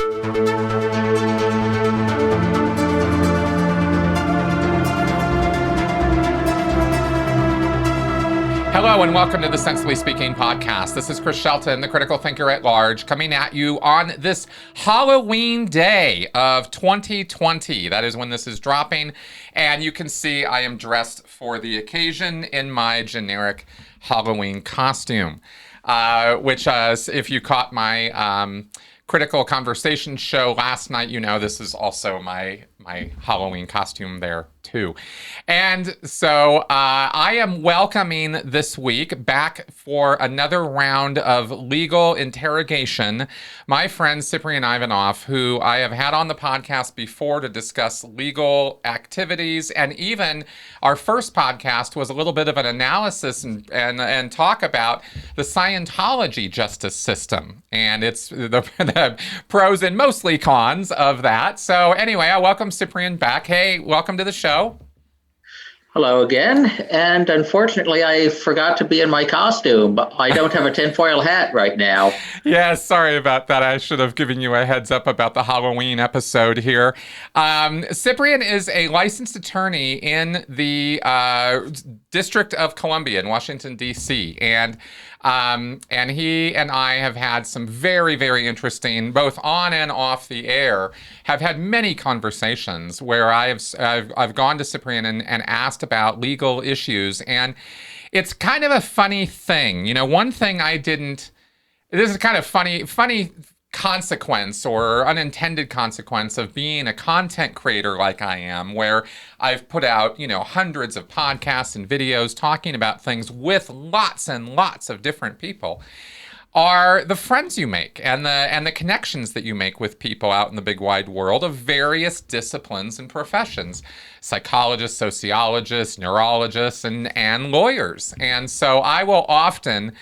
Hello and welcome to the Sensibly Speaking podcast. This is Chris Shelton, the critical thinker at large, coming at you on this Halloween day of 2020. That is when this is dropping. And you can see I am dressed for the occasion in my generic Halloween costume, which if you caught my critical conversation show last night, you know this is also my Halloween costume there too. And so I am welcoming this week back for another round of legal interrogation my friend Ciprian Ivanof, who I have had on the podcast before to discuss legal activities, and even our first podcast was a little bit of an analysis and talk about the Scientology justice system and it's the pros and mostly cons of that. So anyway, I welcome Ciprian back. Hey, welcome to the show. Hello again, and unfortunately I forgot to be in my costume, but I don't have a tinfoil hat right now. Yeah, sorry about that. I should have given you a heads up about the Halloween episode here. Ciprian is a licensed attorney in the District of Columbia in Washington, D.C., and he and I have had some very, very interesting, both on and off the air, have had many conversations where I've gone to Ciprian and asked about legal issues. And it's kind of a funny thing. You know, one thing this is kind of funny consequence or unintended consequence of being a content creator like I am, where I've put out, hundreds of podcasts and videos talking about things with lots and lots of different people, are the friends you make and the connections that you make with people out in the big wide world of various disciplines and professions, psychologists, sociologists, neurologists, and lawyers. And so I will often,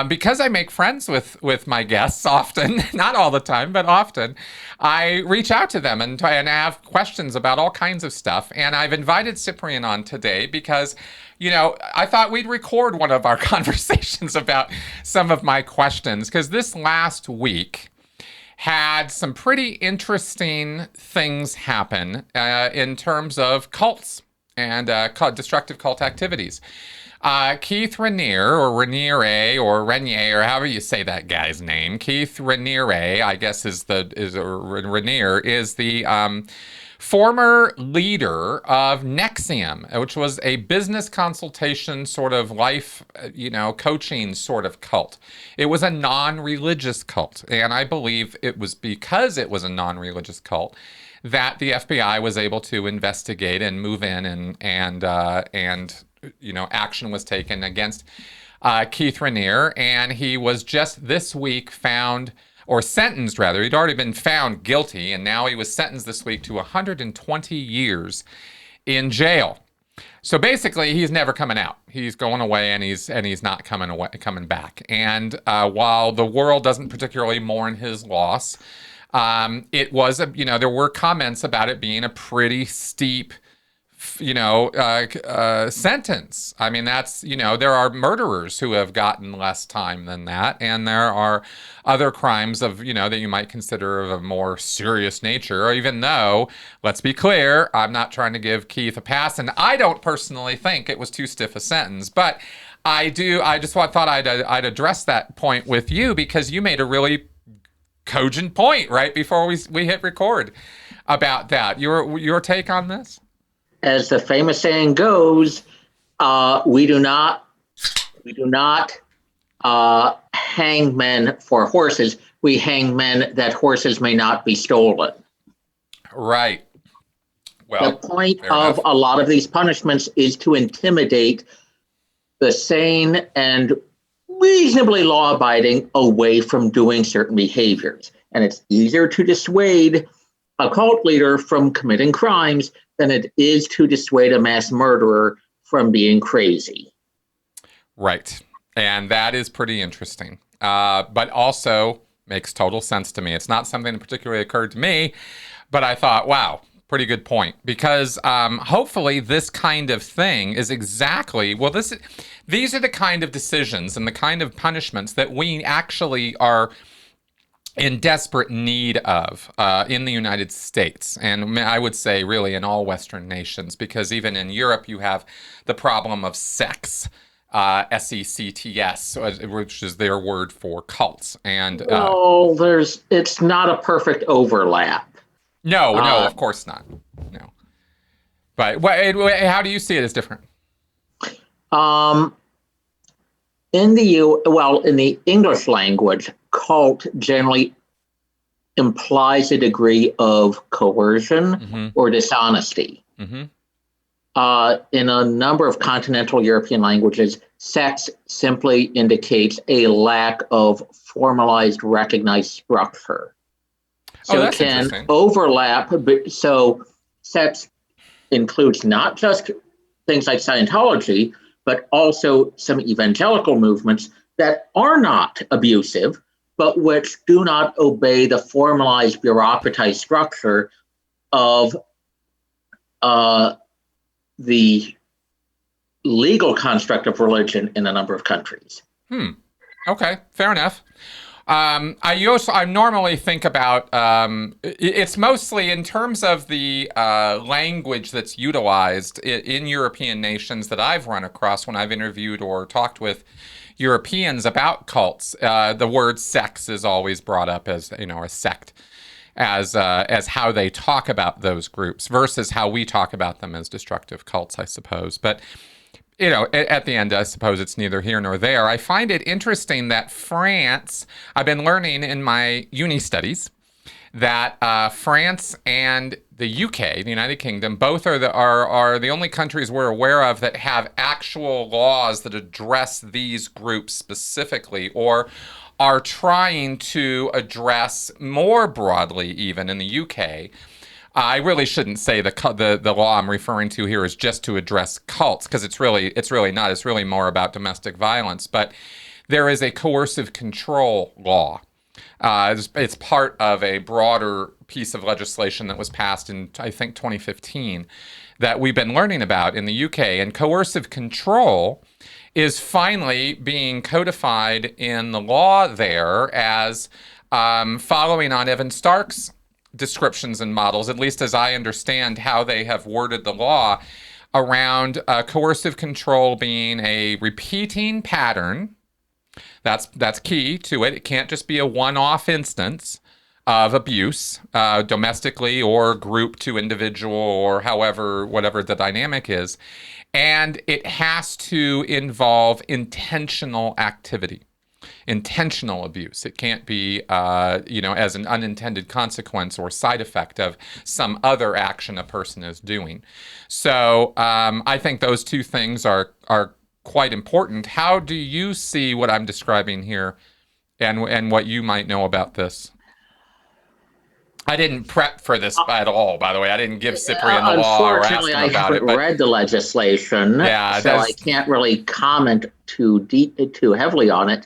because I make friends with my guests often, not all the time, but often, I reach out to them and have questions about all kinds of stuff. And I've invited Ciprian on today because, I thought we'd record one of our conversations about some of my questions, because this last week had some pretty interesting things happen in terms of cults and destructive cult activities. Keith Raniere, or Raniere, or Raniere, or however you say that guy's name, Keith Raniere, I guess Raniere is the former leader of NXIVM, which was a business consultation sort of life, coaching sort of cult. It was a non-religious cult, and I believe it was because it was a non-religious cult that the FBI was able to investigate and move in and action was taken against Keith Raniere, and he was just this week sentenced rather. He'd already been found guilty, and now he was sentenced this week to 120 years in jail. So basically, he's never coming out. He's going away, and he's not coming back. And while the world doesn't particularly mourn his loss, it was there were comments about it being a pretty steep sentence. I mean, that's, there are murderers who have gotten less time than that. And there are other crimes that you might consider of a more serious nature, even though, let's be clear, I'm not trying to give Keith a pass. And I don't personally think it was too stiff a sentence, but I thought I'd address that point with you, because you made a really cogent point right before we hit record about that. Your take on this? As the famous saying goes, we do not hang men for horses. We hang men that horses may not be stolen. Right. Well, the point of a lot of these punishments is to intimidate the sane and reasonably law-abiding away from doing certain behaviors. And it's easier to dissuade a cult leader from committing crimes than it is to dissuade a mass murderer from being crazy. Right. And that is pretty interesting. But also makes total sense to me. It's not something that particularly occurred to me, but I thought, wow, pretty good point. Because hopefully this kind of thing is exactly, these are the kind of decisions and the kind of punishments that we actually are in desperate need of in the United States, and I would say really in all Western nations, because even in Europe you have the problem of sects, sects, which is their word for cults. And Well, it's not a perfect overlap. no, of course not. No, but how do you see it as different? Um, in the English language, cult generally implies a degree of coercion or dishonesty. In a number of continental European languages, sex simply indicates a lack of formalized, recognized structure. So it can overlap. So sex includes not just things like Scientology, but also some evangelical movements that are not abusive, but which do not obey the formalized, bureaucratized structure of the legal construct of religion in a number of countries. Okay, fair enough. I normally think about it's mostly in terms of the language that's utilized in European nations that I've run across when I've interviewed or talked with Europeans about cults. The word sex is always brought up as, a sect, as how they talk about those groups versus how we talk about them as destructive cults, I suppose. But at the end, I suppose it's neither here nor there. I find it interesting that France, I've been learning in my uni studies that France and the UK, the United Kingdom, both are the only countries we're aware of that have actual laws that address these groups specifically, or are trying to address more broadly, even in the UK. I really shouldn't say the law I'm referring to here is just to address cults, because it's really not. It's really more about domestic violence. But there is a coercive control law. It's part of a broader piece of legislation that was passed in, I think, 2015 that we've been learning about in the UK. And coercive control is finally being codified in the law there as following on Evan Stark's descriptions and models, at least as I understand how they have worded the law, around coercive control being a repeating pattern. That's key to it. It can't just be a one-off instance of abuse, domestically or group to individual or whatever the dynamic is. And it has to involve intentional activity. Intentional abuse. It can't be, as an unintended consequence or side effect of some other action a person is doing. So I think those two things are quite important. How do you see what I'm describing here, and what you might know about this? I didn't prep for this at all, by the way. I didn't give Ciprian the law or ask him about it. Unfortunately, I haven't read the legislation, so I can't really comment too heavily on it.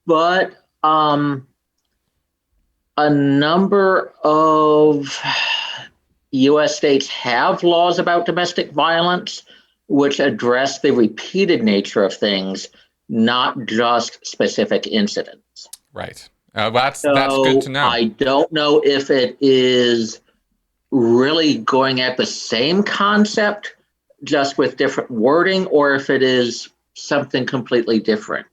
But a number of U.S. states have laws about domestic violence, which address the repeated nature of things, not just specific incidents. Right. That's good to know. I don't know if it is really going at the same concept, just with different wording, or if it is something completely different.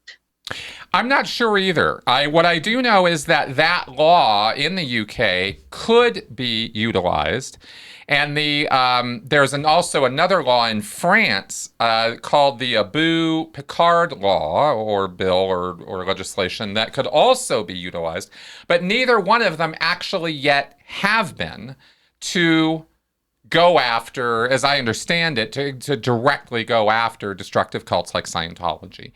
I'm not sure either. What I do know is that law in the UK could be utilized. And there's also another law in France called the Abu Picard law, or bill or legislation, that could also be utilized. But neither one of them actually yet have been to go after, as I understand it, to directly go after destructive cults like Scientology.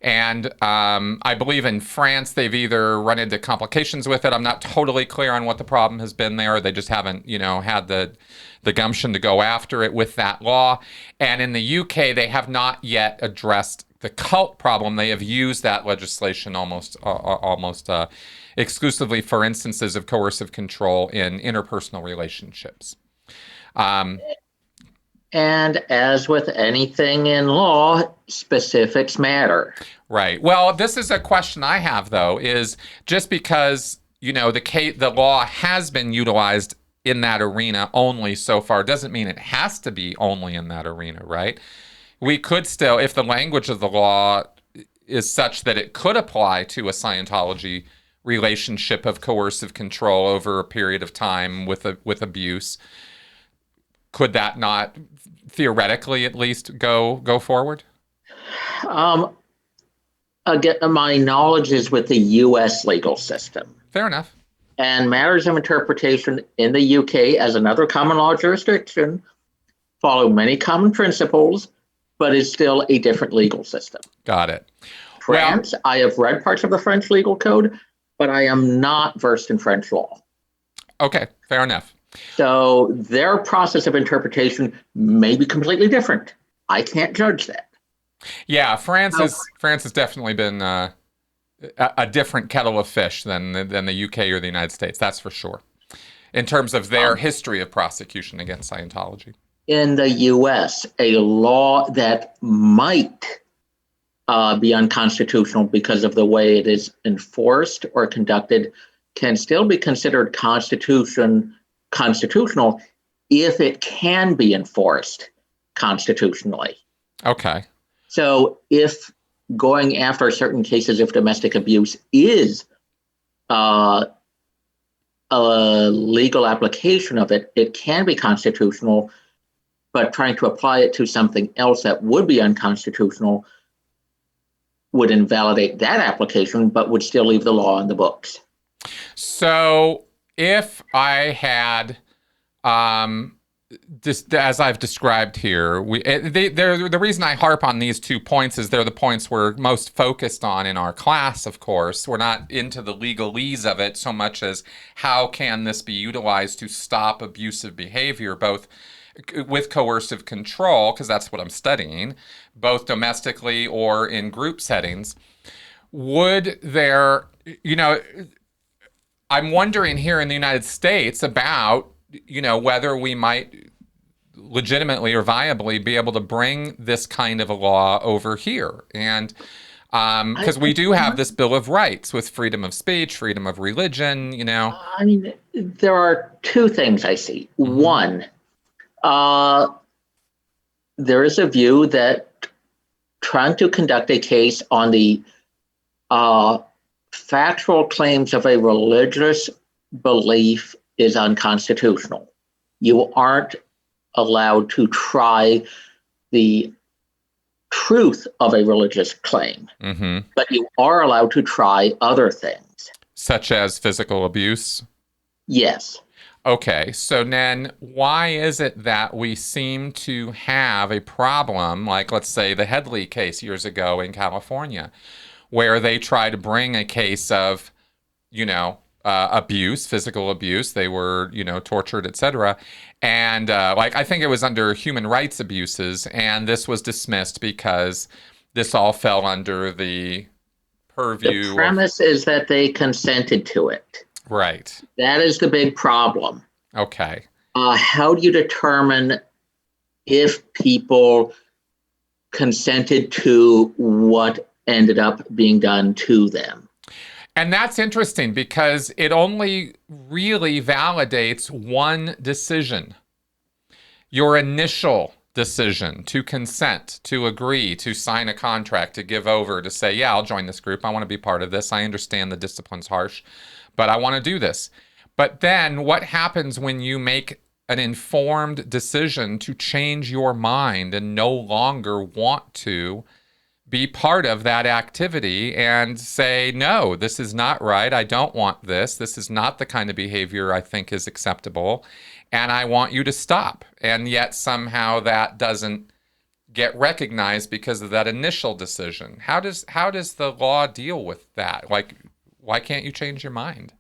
And I believe in France, they've either run into complications with it. I'm not totally clear on what the problem has been there. They just haven't, had the gumption to go after it with that law. And in the UK, they have not yet addressed the cult problem. They have used that legislation almost exclusively for instances of coercive control in interpersonal relationships. And as with anything in law, specifics matter. Right. Well, this is a question I have, though, is just because the law has been utilized in that arena only so far doesn't mean it has to be only in that arena, right? We could still, if the language of the law is such that it could apply to a Scientology relationship of coercive control over a period of time with abuse, could that not theoretically at least go forward? Again, my knowledge is with the U.S. legal system. Fair enough. And matters of interpretation in the UK as another common law jurisdiction follow many common principles, but is still a different legal system. Got it. France, I have read parts of the French legal code, but I am not versed in French law. Okay, fair enough. So their process of interpretation may be completely different. I can't judge that. Yeah, France has definitely been a different kettle of fish than the UK or the United States. That's for sure. In terms of their history of prosecution against Scientology. In the U.S., a law that might be unconstitutional because of the way it is enforced or conducted can still be considered constitutional if it can be enforced constitutionally. Okay. So if going after certain cases of domestic abuse is a legal application of it, it can be constitutional, but trying to apply it to something else that would be unconstitutional would invalidate that application, but would still leave the law in the books. So if I had, just as I've described here, the reason I harp on these 2 points is they're the points we're most focused on in our class, of course. We're not into the legalese of it so much as how can this be utilized to stop abusive behavior, both with coercive control, because that's what I'm studying, both domestically or in group settings. Would there, I'm wondering here in the United States about, whether we might legitimately or viably be able to bring this kind of a law over here. And because we do have this Bill of Rights with freedom of speech, freedom of religion, I mean, there are 2 things I see. Mm-hmm. One, there is a view that trying to conduct a case on the factual claims of a religious belief is unconstitutional. You aren't allowed to try the truth of a religious claim, but you are allowed to try other things. Such as physical abuse? Yes. Okay, so then why is it that we seem to have a problem, like let's say the Headley case years ago in California, where they try to bring a case of, abuse, physical abuse, they were, tortured, etc. And I think it was under human rights abuses, and this was dismissed because this all fell under the purview. The premise is that they consented to it. Right. That is the big problem. Okay. How do you determine if people consented to what ended up being done to them? And that's interesting because it only really validates one decision. Your initial decision to consent, to agree, to sign a contract, to give over, to say, yeah, I'll join this group. I want to be part of this. I understand the discipline's harsh, but I want to do this. But then what happens when you make an informed decision to change your mind and no longer want to be part of that activity and say, no, this is not right. I don't want this. This is not the kind of behavior I think is acceptable. And I want you to stop. And yet somehow that doesn't get recognized because of that initial decision. How does the law deal with that? Like, why can't you change your mind?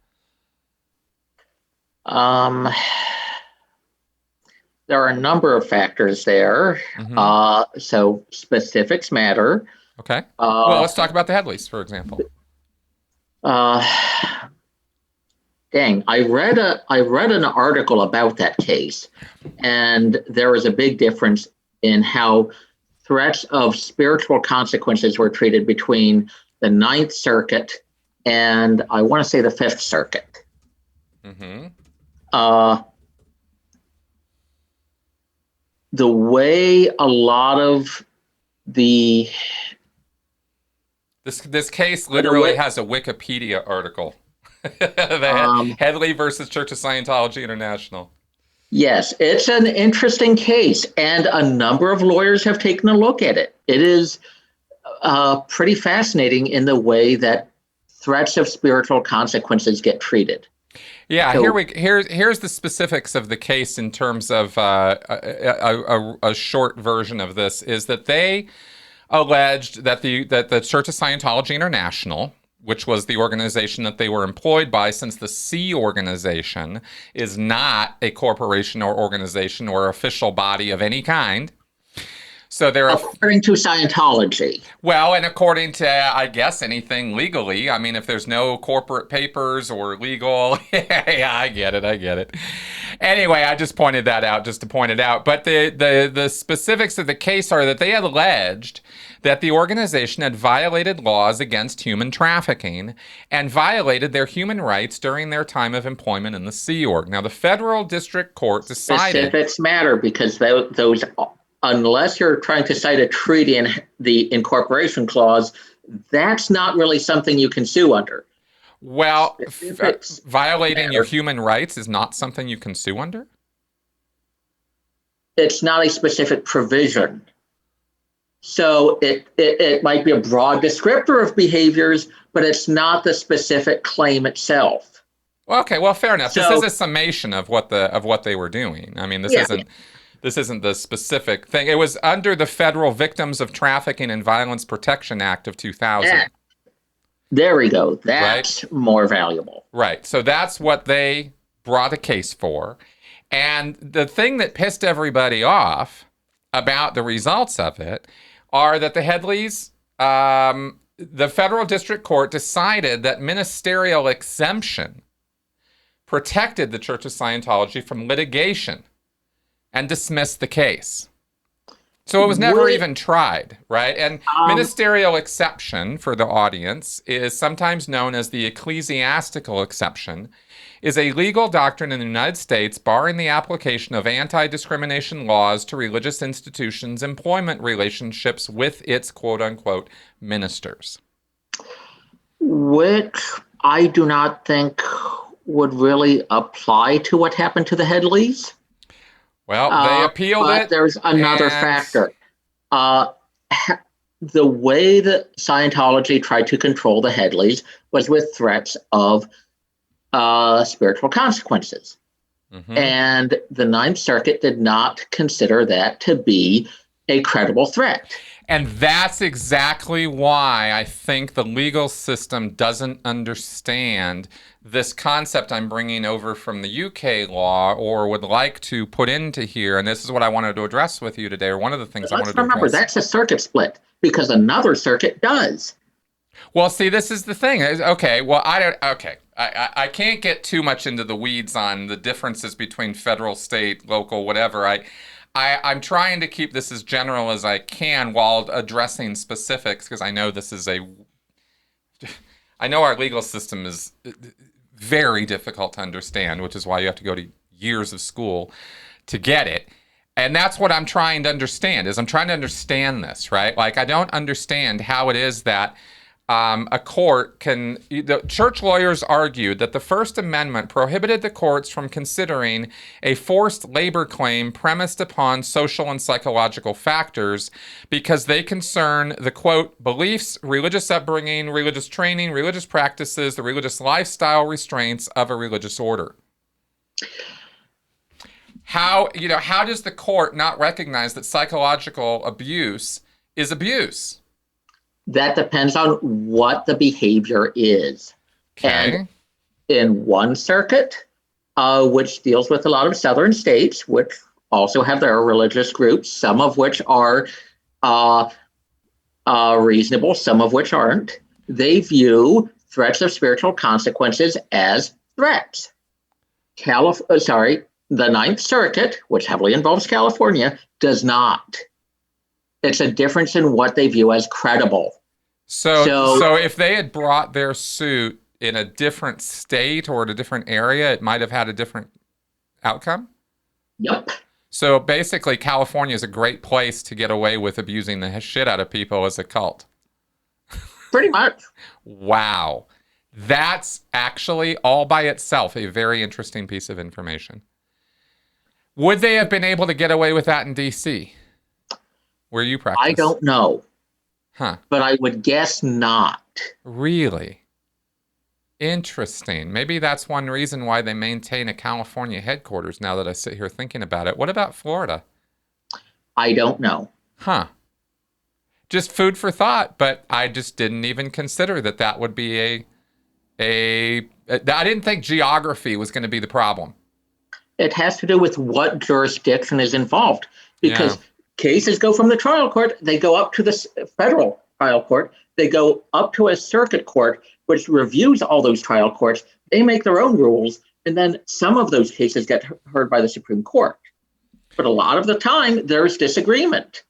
There are a number of factors there. So specifics matter. Okay. Well, let's talk about the Headleys, for example. Dang, I read an article about that case, and there was a big difference in how threats of spiritual consequences were treated between the Ninth Circuit and I want to say the Fifth Circuit. Mm-hmm. The way a lot of the this case literally has a Wikipedia article. Headley versus Church of Scientology International. Yes, it's an interesting case, and a number of lawyers have taken a look at it. It is pretty fascinating in the way that threats of spiritual consequences get treated. Yeah, So, here's the specifics of the case in terms of a short version of this is that they alleged that the Church of Scientology International, which was the organization that they were employed by, since the C organization is not a corporation or organization or official body of any kind. So they're according to Scientology. Well, and according to, I guess, anything legally. I mean, if there's no corporate papers or legal, yeah, I get it. Anyway, I just pointed that out just to point it out. But the specifics of the case are that they had alleged that the organization had violated laws against human trafficking and violated their human rights during their time of employment in the Sea Org. Now, the federal district court decided... Specifics matter because those... Unless you're trying to cite a treaty in the incorporation clause, that's not really something you can sue under. Well, violating your human rights is not something you can sue under? It's not a specific provision. So it might be a broad descriptor of behaviors, but it's not the specific claim itself. Okay, well, fair enough. This is a summation of what they were doing. I mean, This isn't the specific thing. It was under the Federal Victims of Trafficking and Violence Protection Act of 2000. Yeah. There we go. That's right? More valuable. Right. So that's what they brought a case for. And the thing that pissed everybody off about the results of it are that the Headleys, the federal district court decided that ministerial exemption protected the Church of Scientology from litigation and dismissed the case. So it was never even tried, right? And ministerial exception, for the audience, is sometimes known as the ecclesiastical exception, is a legal doctrine in the United States barring the application of anti-discrimination laws to religious institutions' employment relationships with its quote-unquote ministers. Which I do not think would really apply to what happened to the Headleys. Well, they appealed it. There's another factor. The way that Scientology tried to control the Headleys was with threats of spiritual consequences. Mm-hmm. And the Ninth Circuit did not consider that to be a credible threat. And that's exactly why I think the legal system doesn't understand this concept I'm bringing over from the UK law, or would like to put into here. And this is what I wanted to address with you today, or one of the things I wanted to address. Remember, that's a circuit split, because another circuit does. Well, see, this is the thing. Okay, well, I can't get too much into the weeds on the differences between federal, state, local, whatever. I'm trying to keep this as general as I can while addressing specifics, because I know I know our legal system is very difficult to understand, which is why you have to go to years of school to get it. And that's what I'm trying to understand, is I'm trying to understand this, right? Like, I don't understand how it is that a court can... The church lawyers argued that the First Amendment prohibited the courts from considering a forced labor claim premised upon social and psychological factors because they concern the, quote, beliefs, religious upbringing, religious training, religious practices, the religious lifestyle restraints of a religious order. How does the court not recognize that psychological abuse is abuse? That depends on what the behavior is. Okay. And in one circuit, which deals with a lot of southern states, which also have their religious groups, some of which are reasonable, some of which aren't, they view threats of spiritual consequences as threats. The Ninth Circuit, which heavily involves California, does not. It's a difference in what they view as credible. So if they had brought their suit in a different state or in a different area, it might have had a different outcome? Yep. So basically, California is a great place to get away with abusing the shit out of people as a cult. Pretty much. Wow. That's actually all by itself a very interesting piece of information. Would they have been able to get away with that in DC, where you practice? I don't know. Huh. But I would guess not. Really? Interesting. Maybe that's one reason why they maintain a California headquarters now that I sit here thinking about it. What about Florida? I don't know. Huh. Just food for thought, but I just didn't even consider that that would be I didn't think geography was going to be the problem. It has to do with what jurisdiction is involved, because cases go from the trial court, they go up to the federal trial court, they go up to a circuit court, which reviews all those trial courts. They make their own rules, and then some of those cases get heard by the Supreme Court. But a lot of the time, there's disagreement,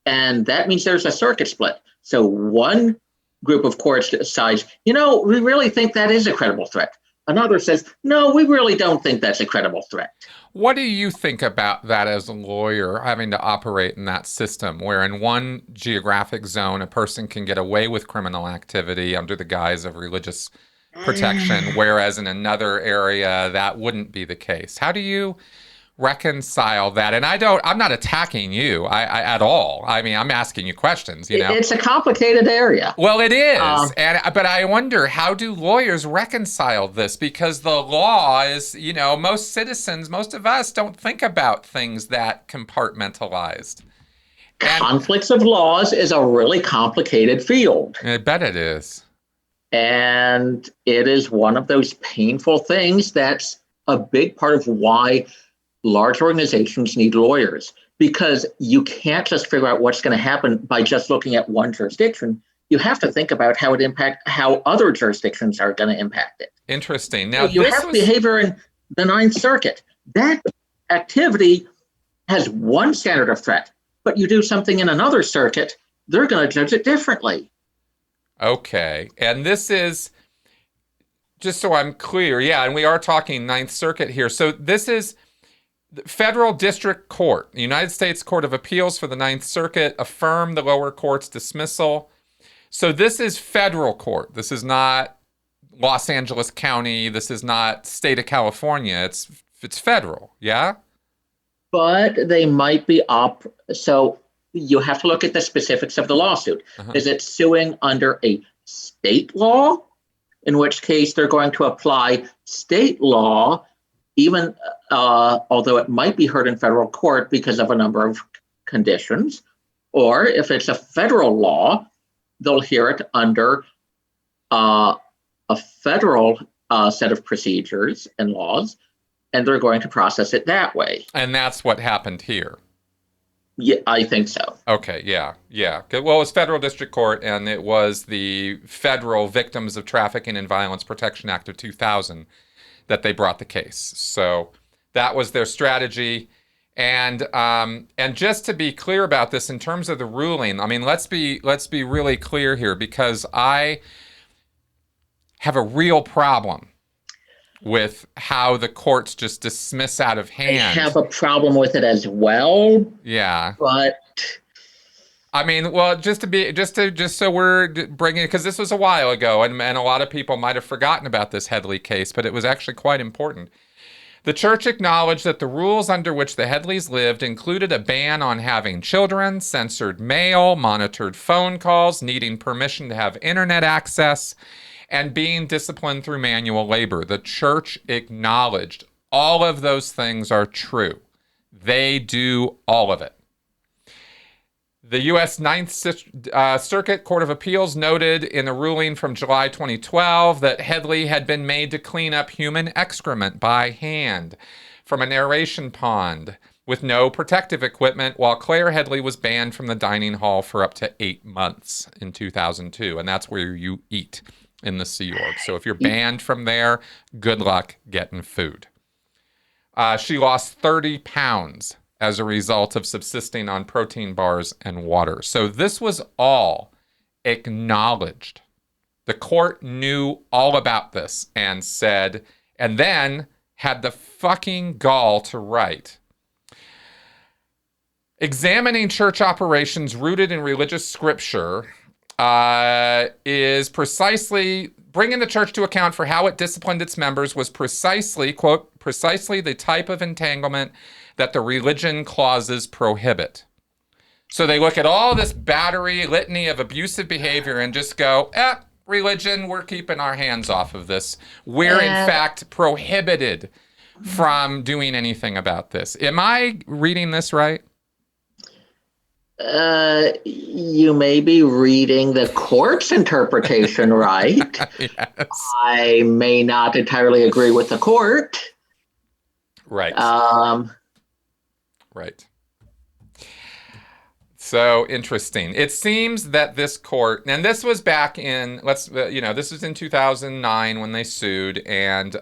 and that means there's a circuit split. So one group of courts decides, we really think that is a credible threat. Another says, no, we really don't think that's a credible threat. What do you think about that as a lawyer, having to operate in that system where in one geographic zone, a person can get away with criminal activity under the guise of religious protection, whereas in another area, that wouldn't be the case? How do you reconcile that? And I'm not attacking you at all. I mean, I'm asking you questions, It's a complicated area. Well, it is. But I wonder, how do lawyers reconcile this? Because the law is, most citizens, most of us don't think about things that compartmentalized. Conflicts of laws is a really complicated field. I bet it is. And it is one of those painful things that's a big part of why large organizations need lawyers, because you can't just figure out what's going to happen by just looking at one jurisdiction. You have to think about how other jurisdictions are going to impact it. Interesting. Now, you have behavior in the Ninth Circuit. That activity has one standard of threat, but you do something in another circuit, they're going to judge it differently. Okay. And this is, just so I'm clear, and we are talking Ninth Circuit here. So this is the Federal District Court, the United States Court of Appeals for the Ninth Circuit, affirmed the lower court's dismissal. So this is federal court. This is not Los Angeles County. This is not state of California. It's federal, yeah? But they might be so you have to look at the specifics of the lawsuit. Uh-huh. Is it suing under a state law? In which case they're going to apply state law, even although it might be heard in federal court because of a number of conditions. Or if it's a federal law, they'll hear it under a federal set of procedures and laws, and they're going to process it that way. And that's what happened here. Yeah, I think so. Okay, yeah. Well, it was federal district court, and it was the Federal Victims of Trafficking and Violence Protection Act of 2000 that they brought the case. So that was their strategy. And just to be clear about this, in terms of the ruling, I mean, let's be really clear here, because I have a real problem with how the courts just dismiss out of hand. I have a problem with it as well. Yeah. But I mean, well, just so we're bringing it, because this was a while ago, and a lot of people might have forgotten about this Headley case, but it was actually quite important. The church acknowledged that the rules under which the Headleys lived included a ban on having children, censored mail, monitored phone calls, needing permission to have internet access, and being disciplined through manual labor. The church acknowledged all of those things are true. They do all of it. The U.S. Ninth Circuit Court of Appeals noted in a ruling from July 2012 that Headley had been made to clean up human excrement by hand from an aeration pond with no protective equipment, while Claire Headley was banned from the dining hall for up to 8 months in 2002. And that's where you eat, in the Sea Org. So if you're banned from there, good luck getting food. She lost 30 pounds as a result of subsisting on protein bars and water. So this was all acknowledged. The court knew all about this and said, and then had the fucking gall to write, examining church operations rooted in religious scripture is precisely bringing the church to account for how it disciplined its members was precisely, quote, precisely the type of entanglement that the religion clauses prohibit. So they look at all this battery, litany of abusive behavior and just go, religion, we're keeping our hands off of this. We're in fact prohibited from doing anything about this. Am I reading this right? You may be reading the court's interpretation right. Yes. I may not entirely agree with the court. Right. Right. So interesting. It seems that this court, and this was back in, this was in 2009 when they sued, and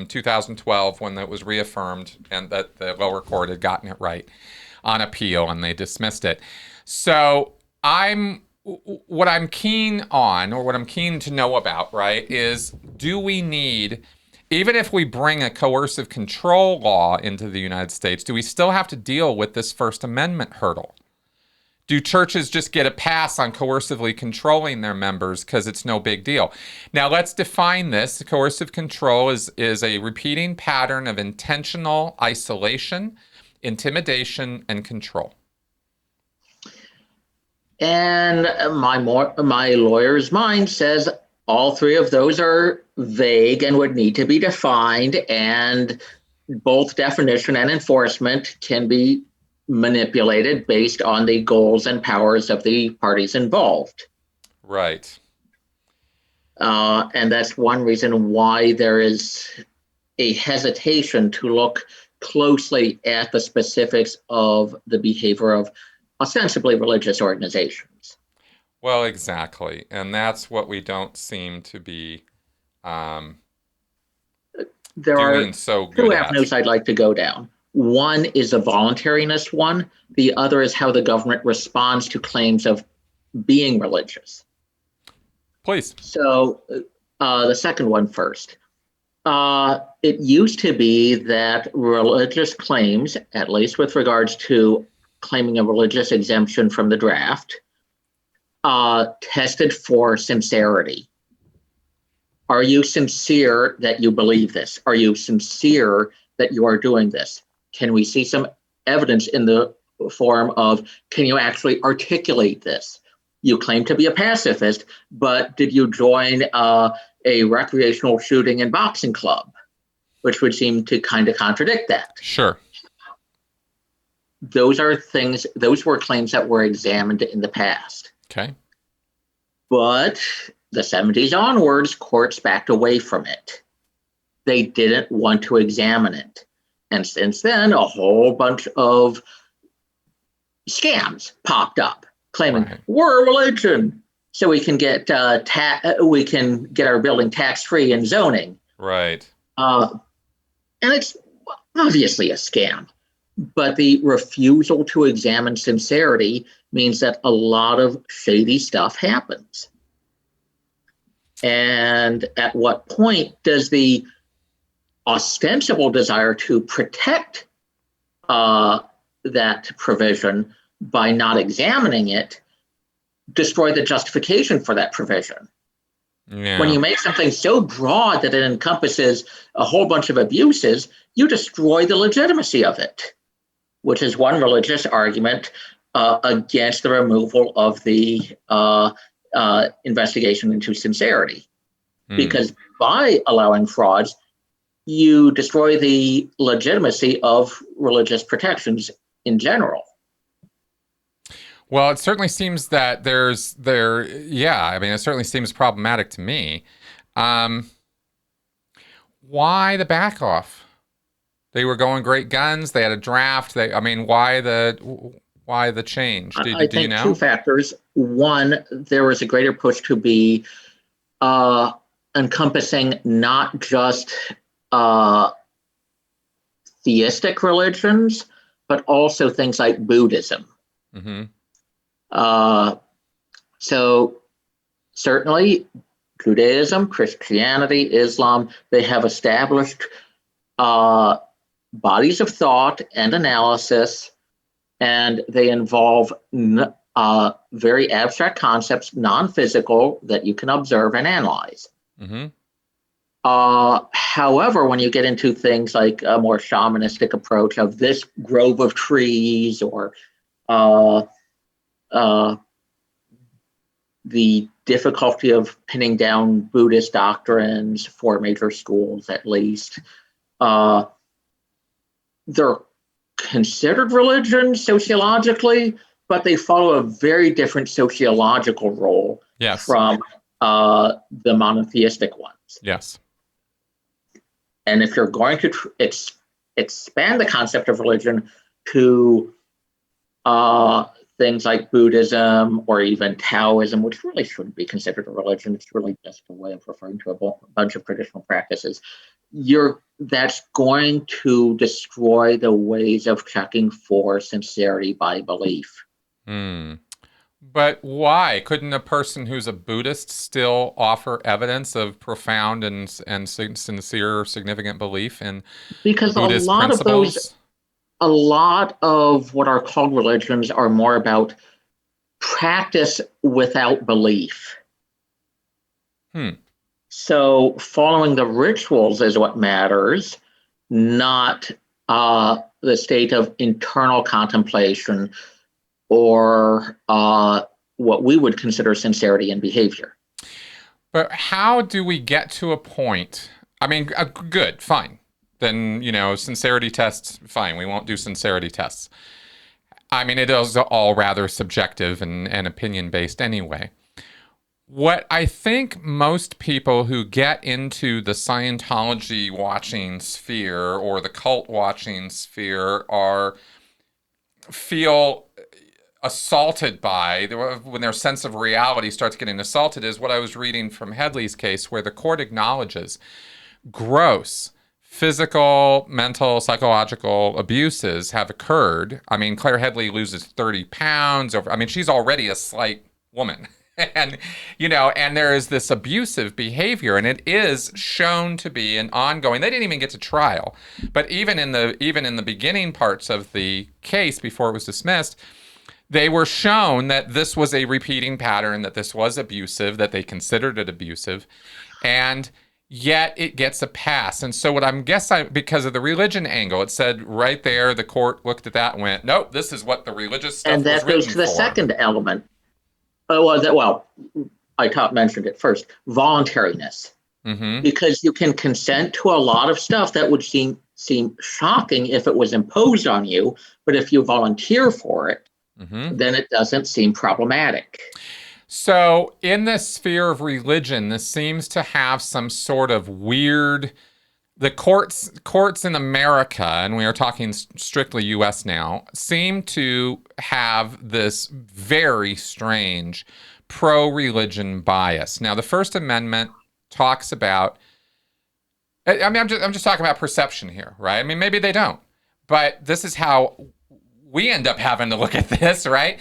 2012 when it was reaffirmed, and that the lower court had gotten it right on appeal, and they dismissed it. So what I'm keen on, or what I'm keen to know about, right, is do we need, even if we bring a coercive control law into the United States, do we still have to deal with this First Amendment hurdle? Do churches just get a pass on coercively controlling their members because it's no big deal? Now, let's define this. Coercive control is a repeating pattern of intentional isolation, intimidation, and control. And my lawyer's mind says all three of those are vague and would need to be defined, and both definition and enforcement can be manipulated based on the goals and powers of the parties involved. Right. And that's one reason why there is a hesitation to look closely at the specifics of the behavior of ostensibly religious organizations. Well, exactly. And that's what we don't seem to be there doing are so good two at. avenues I'd like to go down. One is a voluntariness one. The other is how the government responds to claims of being religious. Please. So the second one first. It used to be that religious claims, at least with regards to claiming a religious exemption from the draft, tested for sincerity. Are you sincere that you believe this? Are you sincere that you are doing this? Can we see some evidence in the form of, can you actually articulate this? You claim to be a pacifist, but did you join a recreational shooting and boxing club? Which would seem to kind of contradict that. Sure. Those were claims that were examined in the past. Okay. But the 70s onwards, courts backed away from it. They didn't want to examine it. And since then, a whole bunch of scams popped up claiming we're a religion, so we can get our building tax-free and zoning. Right. And it's obviously a scam. But the refusal to examine sincerity means that a lot of shady stuff happens. And at what point does the ostensible desire to protect that provision by not examining it destroy the justification for that provision? Yeah. When you make something so broad that it encompasses a whole bunch of abuses, you destroy the legitimacy of it, which is one religious argument against the removal of the investigation into sincerity. Because by allowing frauds, you destroy the legitimacy of religious protections in general. Well, it certainly seems that it certainly seems problematic to me. Why the back off? They were going great guns. They had a draft. Why the change? Do you know? Two factors. One, there was a greater push to be encompassing not just theistic religions, but also things like Buddhism. Mm-hmm. So certainly Judaism, Christianity, Islam, they have established bodies of thought and analysis, and they involve very abstract concepts, non-physical, that you can observe and analyze. Mm-hmm. However, when you get into things like a more shamanistic approach of this grove of trees, or the difficulty of pinning down Buddhist doctrines, 4 major schools at least, they're considered religion sociologically, but they follow a very different sociological role from the monotheistic ones. Yes. And if you're going to expand the concept of religion to things like Buddhism or even Taoism, which really shouldn't be considered a religion, it's really just a way of referring to a bunch of traditional practices, that's going to destroy the ways of checking for sincerity by belief. But why? Couldn't a person who's a Buddhist still offer evidence of profound and sincere, significant belief in because Buddhist a lot principles? of those, a lot of what are called religions are more about practice without belief. So following the rituals is what matters, not the state of internal contemplation or what we would consider sincerity in behavior. But how do we get to a point? I mean, good, fine. Then, sincerity tests, fine. We won't do sincerity tests. I mean, it is all rather subjective and opinion-based anyway. What I think most people who get into the Scientology watching sphere or the cult watching sphere feel assaulted by, when their sense of reality starts getting assaulted, is what I was reading from Headley's case, where the court acknowledges gross physical, mental, psychological abuses have occurred. I mean, Claire Headley loses 30 pounds over, I mean, she's already a slight woman. And, and there is this abusive behavior, and it is shown to be an ongoing, they didn't even get to trial, but even in the beginning parts of the case before it was dismissed, they were shown that this was a repeating pattern, that this was abusive, that they considered it abusive, and yet it gets a pass. And so what I'm guessing, because of the religion angle, it said right there, the court looked at that and went, nope, this is what the religious stuff was written for. And that goes to the second element. I mentioned it first, voluntariness. Mm-hmm. Because you can consent to a lot of stuff that would seem shocking if it was imposed on you, but if you volunteer for it, mm-hmm. then it doesn't seem problematic. So in the sphere of religion, this seems to have some sort of weird, the courts in America, and we are talking strictly US now, seem to have this very strange pro-religion bias. Now, the First Amendment talks about, I mean, I'm just talking about perception here, right? I mean, maybe they don't, but this is how we end up having to look at this, right?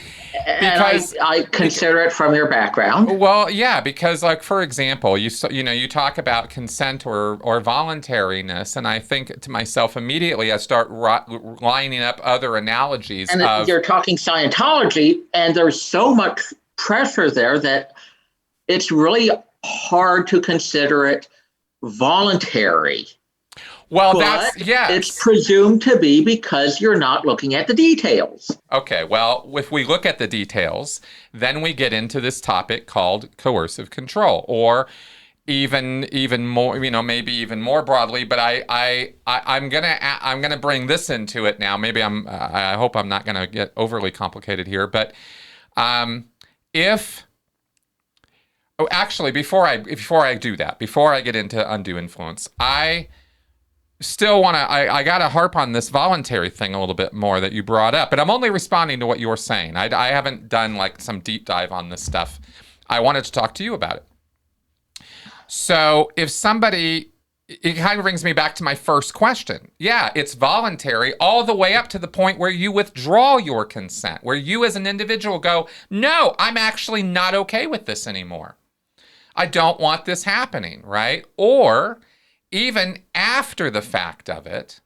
Because I consider it from your background. Well, yeah, because like, for example, you talk about consent or voluntariness, and I think to myself immediately, I start lining up other analogies. And you're talking Scientology, and there's so much pressure there that it's really hard to consider it voluntary. Well, but yes. It's presumed to be because you're not looking at the details. Okay, well, if we look at the details, then we get into this topic called coercive control, or even more, maybe even more broadly. But I'm gonna bring this into it now. Maybe I hope I'm not gonna get overly complicated here. But before I do that, before I get into undue influence, I still want to, I got to harp on this voluntary thing a little bit more that you brought up, but I'm only responding to what you're saying. I haven't done like some deep dive on this stuff. I wanted to talk to you about it. So if somebody, it kind of brings me back to my first question. Yeah, it's voluntary all the way up to the point where you withdraw your consent, where you as an individual go, no, I'm actually not okay with this anymore. I don't want this happening, right? Or even after the fact of it.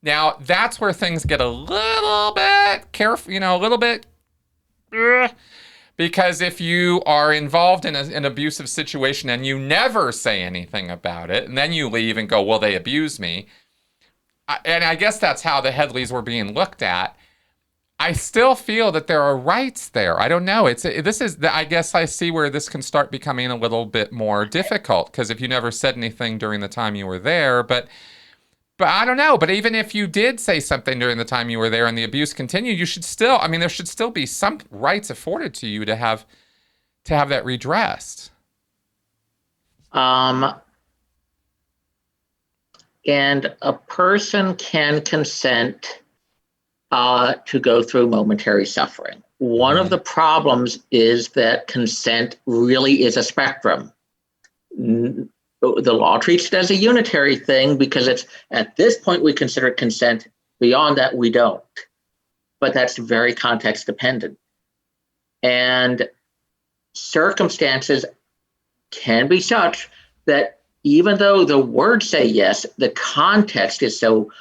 Now, that's where things get a little bit careful, a little bit, because if you are involved in an abusive situation and you never say anything about it, and then you leave and go, well, they abused me, and I guess that's how the Headleys were being looked at. I still feel that there are rights there. I don't know. I guess I see where this can start becoming a little bit more difficult, because if you never said anything during the time you were there, but I don't know. But even if you did say something during the time you were there and the abuse continued, you should still, there should still be some rights afforded to you to have that redressed. And a person can consent to go through momentary suffering. One of the problems is that consent really is a spectrum. The law treats it as a unitary thing because it's at this point we consider consent. Beyond that, we don't. But that's very context dependent. And circumstances can be such that even though the words say yes, the context is so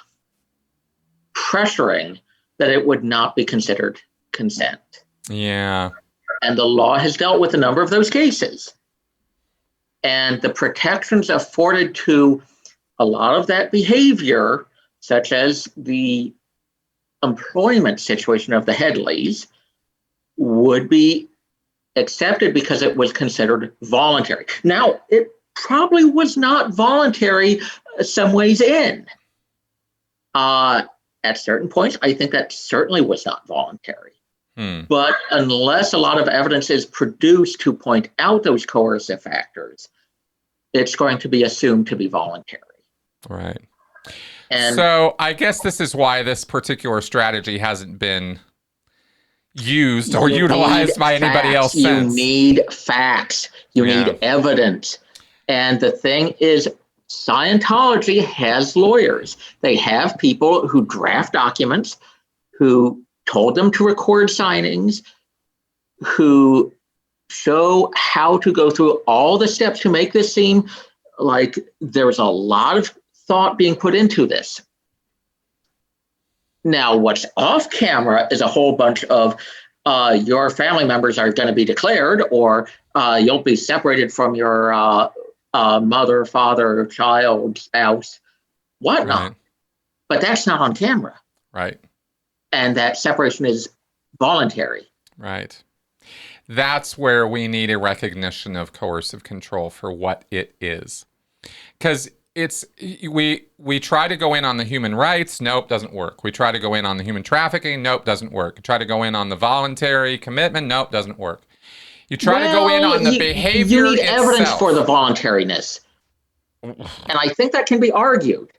pressuring that it would not be considered consent. Yeah. And the law has dealt with a number of those cases. And the protections afforded to a lot of that behavior, such as the employment situation of the Headleys, would be accepted because it was considered voluntary. Now, it probably was not voluntary some ways in. At certain points, I think that certainly was not voluntary. But unless a lot of evidence is produced to point out those coercive factors, it's going to be assumed to be voluntary. Right. And so I guess this is why this particular strategy hasn't been used or utilized by anybody else since. You need facts. You need evidence. And the thing is, Scientology has lawyers. They have people who draft documents, who told them to record signings, who show how to go through all the steps to make this seem like there was a lot of thought being put into this. Now, what's off camera is a whole bunch of your family members are going to be declared, or you'll be separated from your mother, father, child, spouse, whatnot. Right. But that's not on camera. Right. And that separation is voluntary. Right. That's where we need a recognition of coercive control for what it is. Because we try to go in on the human rights, nope, doesn't work. We try to go in on the human trafficking, nope, doesn't work. We try to go in on the voluntary commitment, nope, doesn't work. You try to go in on the behavior You need itself. evidence for the voluntariness. And I think that can be argued.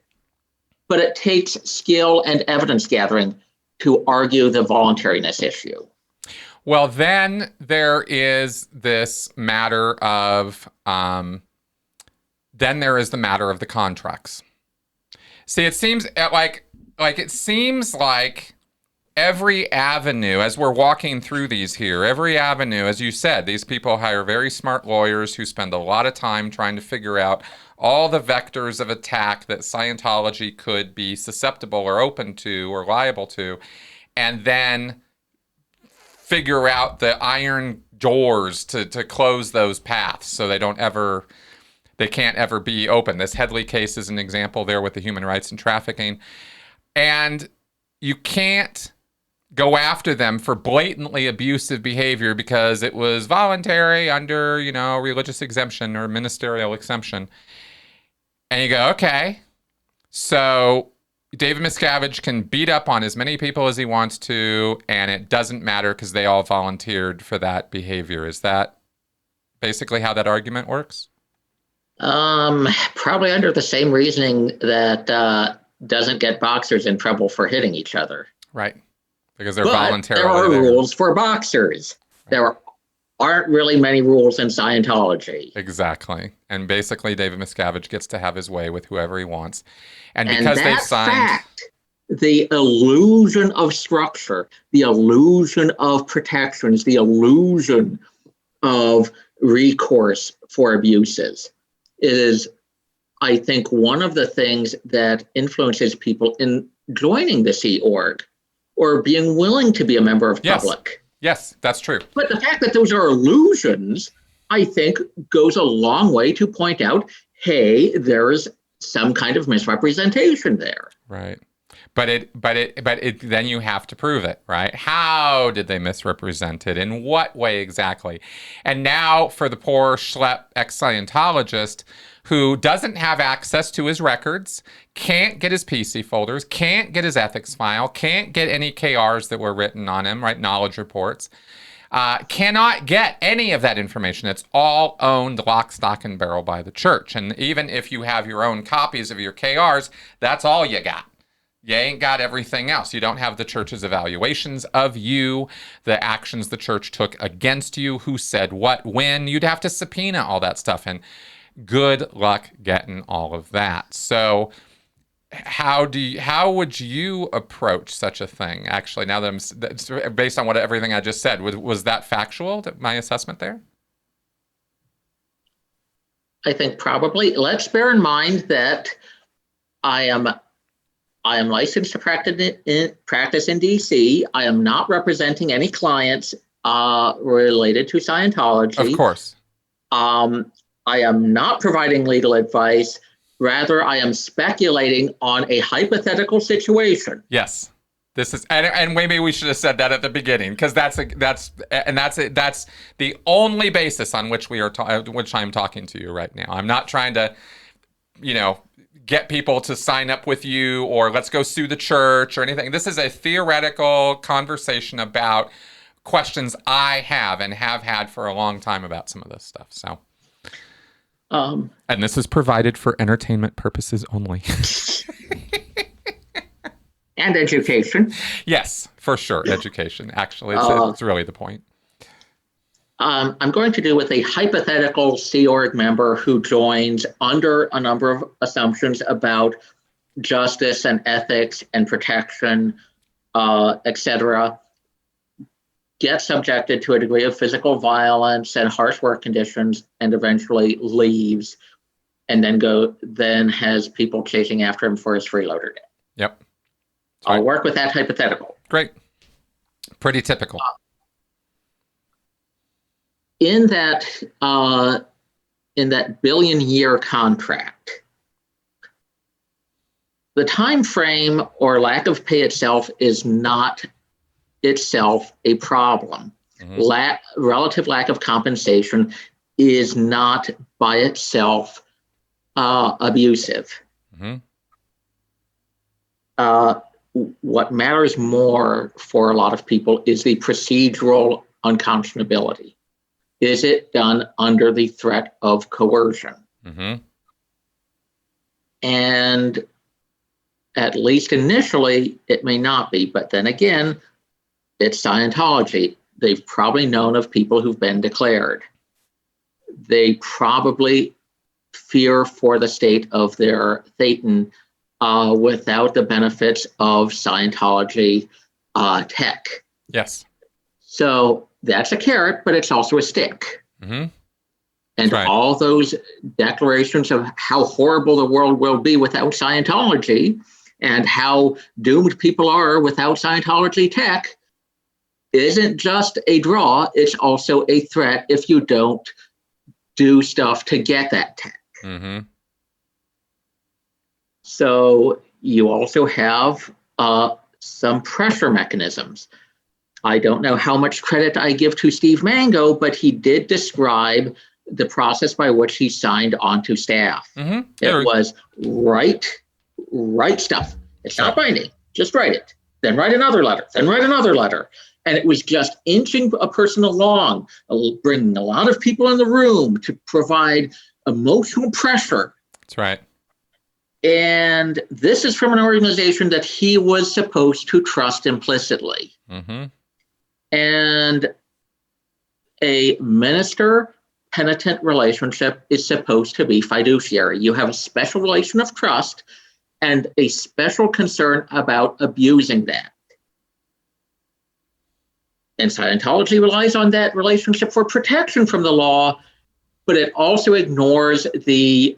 But it takes skill and evidence gathering to argue the voluntariness issue. Well, then there is this matter of the contracts. See, it seems like every avenue, as we're walking through these here, every avenue, as you said, these people hire very smart lawyers who spend a lot of time trying to figure out all the vectors of attack that Scientology could be susceptible or open to or liable to, and then figure out the iron doors to close those paths so they can't ever be open. This Headley case is an example there with the human rights and trafficking. And you can't go after them for blatantly abusive behavior because it was voluntary under, religious exemption or ministerial exemption. And you go, okay, so David Miscavige can beat up on as many people as he wants to, and it doesn't matter because they all volunteered for that behavior. Is that basically how that argument works? Probably under the same reasoning that doesn't get boxers in trouble for hitting each other. Right. Because they're voluntarily there are rules for boxers. Right. There aren't really many rules in Scientology. Exactly. And basically David Miscavige gets to have his way with whoever he wants. And because they've signed... the illusion of structure, the illusion of protections, the illusion of recourse for abuses. It is, I think, one of the things that influences people in joining the Sea Org or being willing to be a member of public. Yes, that's true. But the fact that those are illusions, I think, goes a long way to point out, hey, there's some kind of misrepresentation there. Right. But then you have to prove it, right? How did they misrepresent it? In what way exactly? And now for the poor schlep ex-Scientologist who doesn't have access to his records, can't get his PC folders, can't get his ethics file, can't get any KRs that were written on him, right? Knowledge reports, cannot get any of that information. It's all owned lock, stock, and barrel by the church. And even if you have your own copies of your KRs, that's all you got. You ain't got everything else. You don't have the church's evaluations of you, the actions the church took against you, who said what, when. You'd have to subpoena all that stuff. And good luck getting all of that. So how would you approach such a thing? Actually, now that based on everything I just said, was that factual, my assessment there? I think probably. Let's bear in mind that I am licensed to practice in DC. I am not representing any clients related to Scientology. Of course. I am not providing legal advice. Rather, I am speculating on a hypothetical situation. Yes. This is, and maybe we should have said that at the beginning, because that's the only basis on which which I'm talking to you right now. I'm not trying to, get people to sign up with you or let's go sue the church or anything. This is a theoretical conversation about questions I have and have had for a long time about some of this stuff. So, and this is provided for entertainment purposes only. And education. Yes, for sure. Education. Actually, it's really the point. I'm going to do with a hypothetical Sea Org member who joins under a number of assumptions about justice and ethics and protection, etc., gets subjected to a degree of physical violence and harsh work conditions, and eventually leaves, and then has people chasing after him for his freeloader day. Yep. I'll work with that hypothetical. Great. Pretty typical. In that billion-year contract, the time frame or lack of pay itself is not itself a problem. Mm-hmm. Relative lack of compensation is not by itself abusive. Mm-hmm. What matters more for a lot of people is the procedural unconscionability. Is it done under the threat of coercion? Mm-hmm. And at least initially, it may not be. But then again, it's Scientology. They've probably known of people who've been declared. They probably fear for the state of their thetan without the benefits of Scientology tech. Yes. So that's a carrot, but it's also a stick. Mm-hmm. And right. All those declarations of how horrible the world will be without Scientology and how doomed people are without Scientology tech isn't just a draw, it's also a threat if you don't do stuff to get that tech. Mm-hmm. So you also have some pressure mechanisms. I don't know how much credit I give to Steve Mango, but he did describe the process by which he signed onto staff. Mm-hmm. It was write stuff. It's not binding, just write it. Then write another letter, then write another letter. And it was just inching a person along, bringing a lot of people in the room to provide emotional pressure. That's right. And this is from an organization that he was supposed to trust implicitly. Mm-hmm. And a minister-penitent relationship is supposed to be fiduciary. You have a special relation of trust and a special concern about abusing that. And Scientology relies on that relationship for protection from the law, but it also ignores the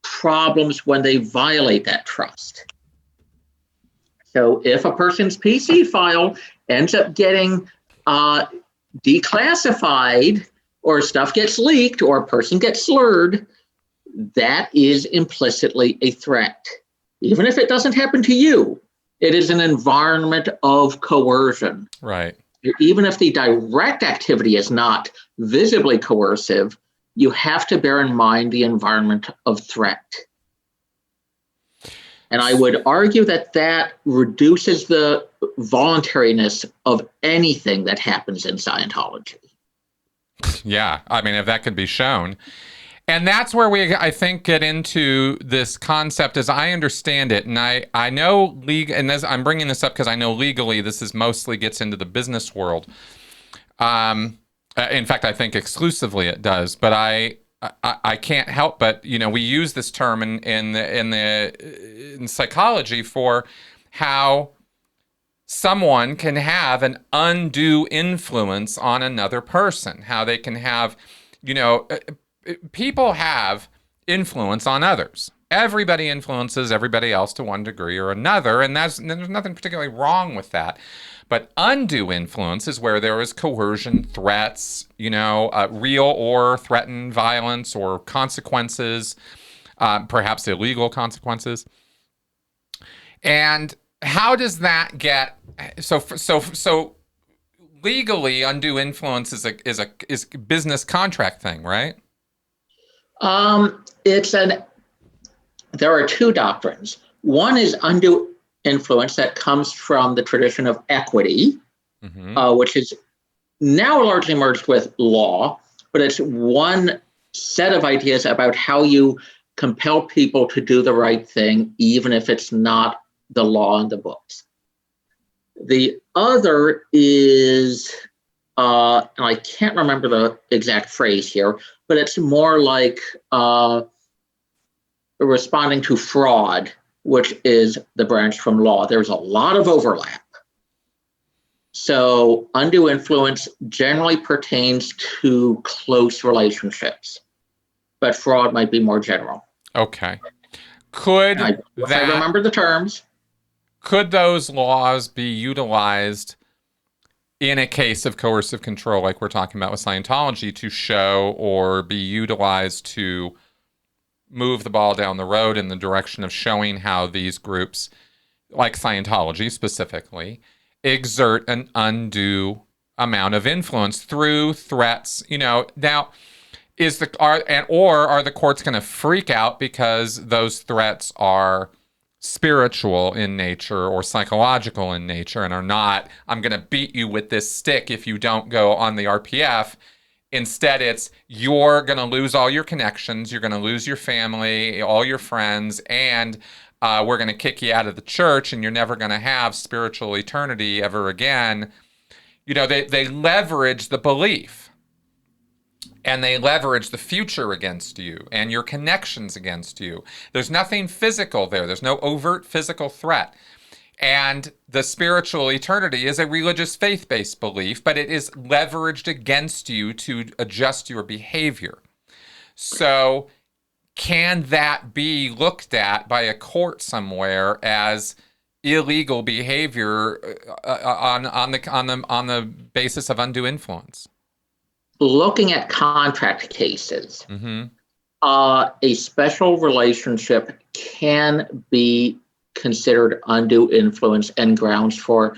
problems when they violate that trust. So if a person's PC file ends up getting declassified, or stuff gets leaked, or a person gets slurred, that is implicitly a threat. Even if it doesn't happen to you, it is an environment of coercion. Right. Even if the direct activity is not visibly coercive, you have to bear in mind the environment of threat. And I would argue that that reduces the voluntariness of anything that happens in Scientology. Yeah, I mean, if that could be shown. And that's where we, I think, get into this concept as I understand it. And I know, and as I'm bringing this up because I know legally this is mostly gets into the business world. In fact, I think exclusively it does. But I can't help but, we use this term in psychology for how someone can have an undue influence on another person, how they can have, people have influence on others. Everybody influences everybody else to one degree or another, and there's nothing particularly wrong with that. But undue influence is where there is coercion, threats, real or threatened violence or consequences, perhaps illegal consequences. And how does that get so legally undue influence is a business contract thing, right? There are two doctrines. One is undue influence that comes from the tradition of equity, which is now largely merged with law, but it's one set of ideas about how you compel people to do the right thing, even if it's not the law in the books. The other is, and I can't remember the exact phrase here, but it's more like responding to fraud, which is the branch from law. There's a lot of overlap. So undue influence generally pertains to close relationships, but fraud might be more general. Okay. I remember the terms. Could those laws be utilized in a case of coercive control, like we're talking about with Scientology, to show or be utilized to move the ball down the road in the direction of showing how these groups, like Scientology specifically, exert an undue amount of influence through threats? Now, are the courts going to freak out because those threats are spiritual in nature or psychological in nature and are not, I'm going to beat you with this stick if you don't go on the RPF? Instead, it's, you're going to lose all your connections, you're going to lose your family, all your friends, and we're going to kick you out of the church, and you're never going to have spiritual eternity ever again. They leverage the belief, and they leverage the future against you and your connections against you. There's nothing physical there. There's no overt physical threat. And the spiritual eternity is a religious faith-based belief, but it is leveraged against you to adjust your behavior. So can that be looked at by a court somewhere as illegal behavior on the basis of undue influence? Looking at contract cases, a special relationship can be considered undue influence and grounds for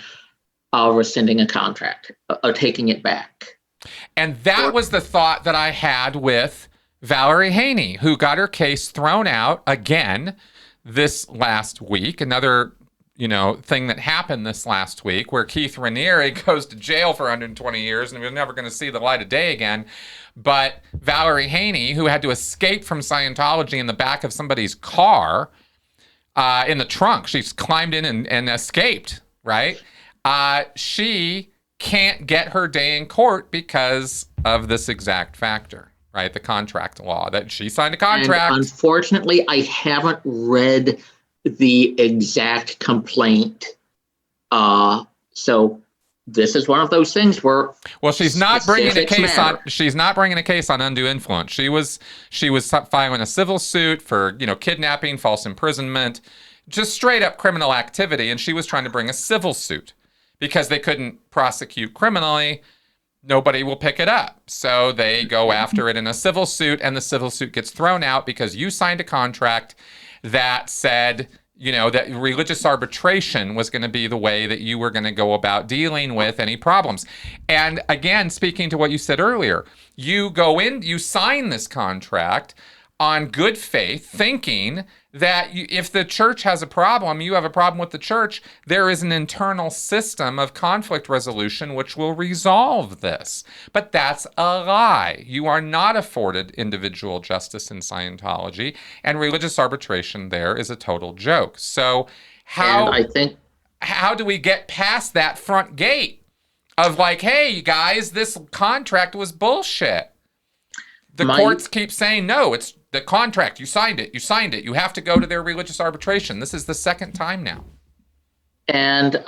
rescinding a contract, taking it back. And that was the thought that I had with Valerie Haney, who got her case thrown out again this last week. Another thing that happened this last week, where Keith Raniere goes to jail for 120 years and we're never going to see the light of day again. But Valerie Haney, who had to escape from Scientology in the back of somebody's car, in the trunk, she's climbed in and escaped, right? She can't get her day in court because of this exact factor, right? The contract law, that she signed a contract. And unfortunately, I haven't read the exact complaint. So this is one of those things where well, she's not bringing a case matter. she's not bringing a case on undue influence. She was filing a civil suit for, kidnapping, false imprisonment, just straight up criminal activity, and she was trying to bring a civil suit because they couldn't prosecute criminally. Nobody will pick it up. So they go after it in a civil suit, and the civil suit gets thrown out because you signed a contract that said, that religious arbitration was going to be the way that you were going to go about dealing with any problems. And again, speaking to what you said earlier, you sign this contract on good faith, thinking that if the church has a problem, you have a problem with the church, there is an internal system of conflict resolution which will resolve this. But that's a lie. You are not afforded individual justice in Scientology, and religious arbitration there is a total joke. So how do we get past that front gate of like, hey, guys, this contract was bullshit? The courts keep saying, no, it's the contract. You signed it. You have to go to their religious arbitration. This is the second time now. And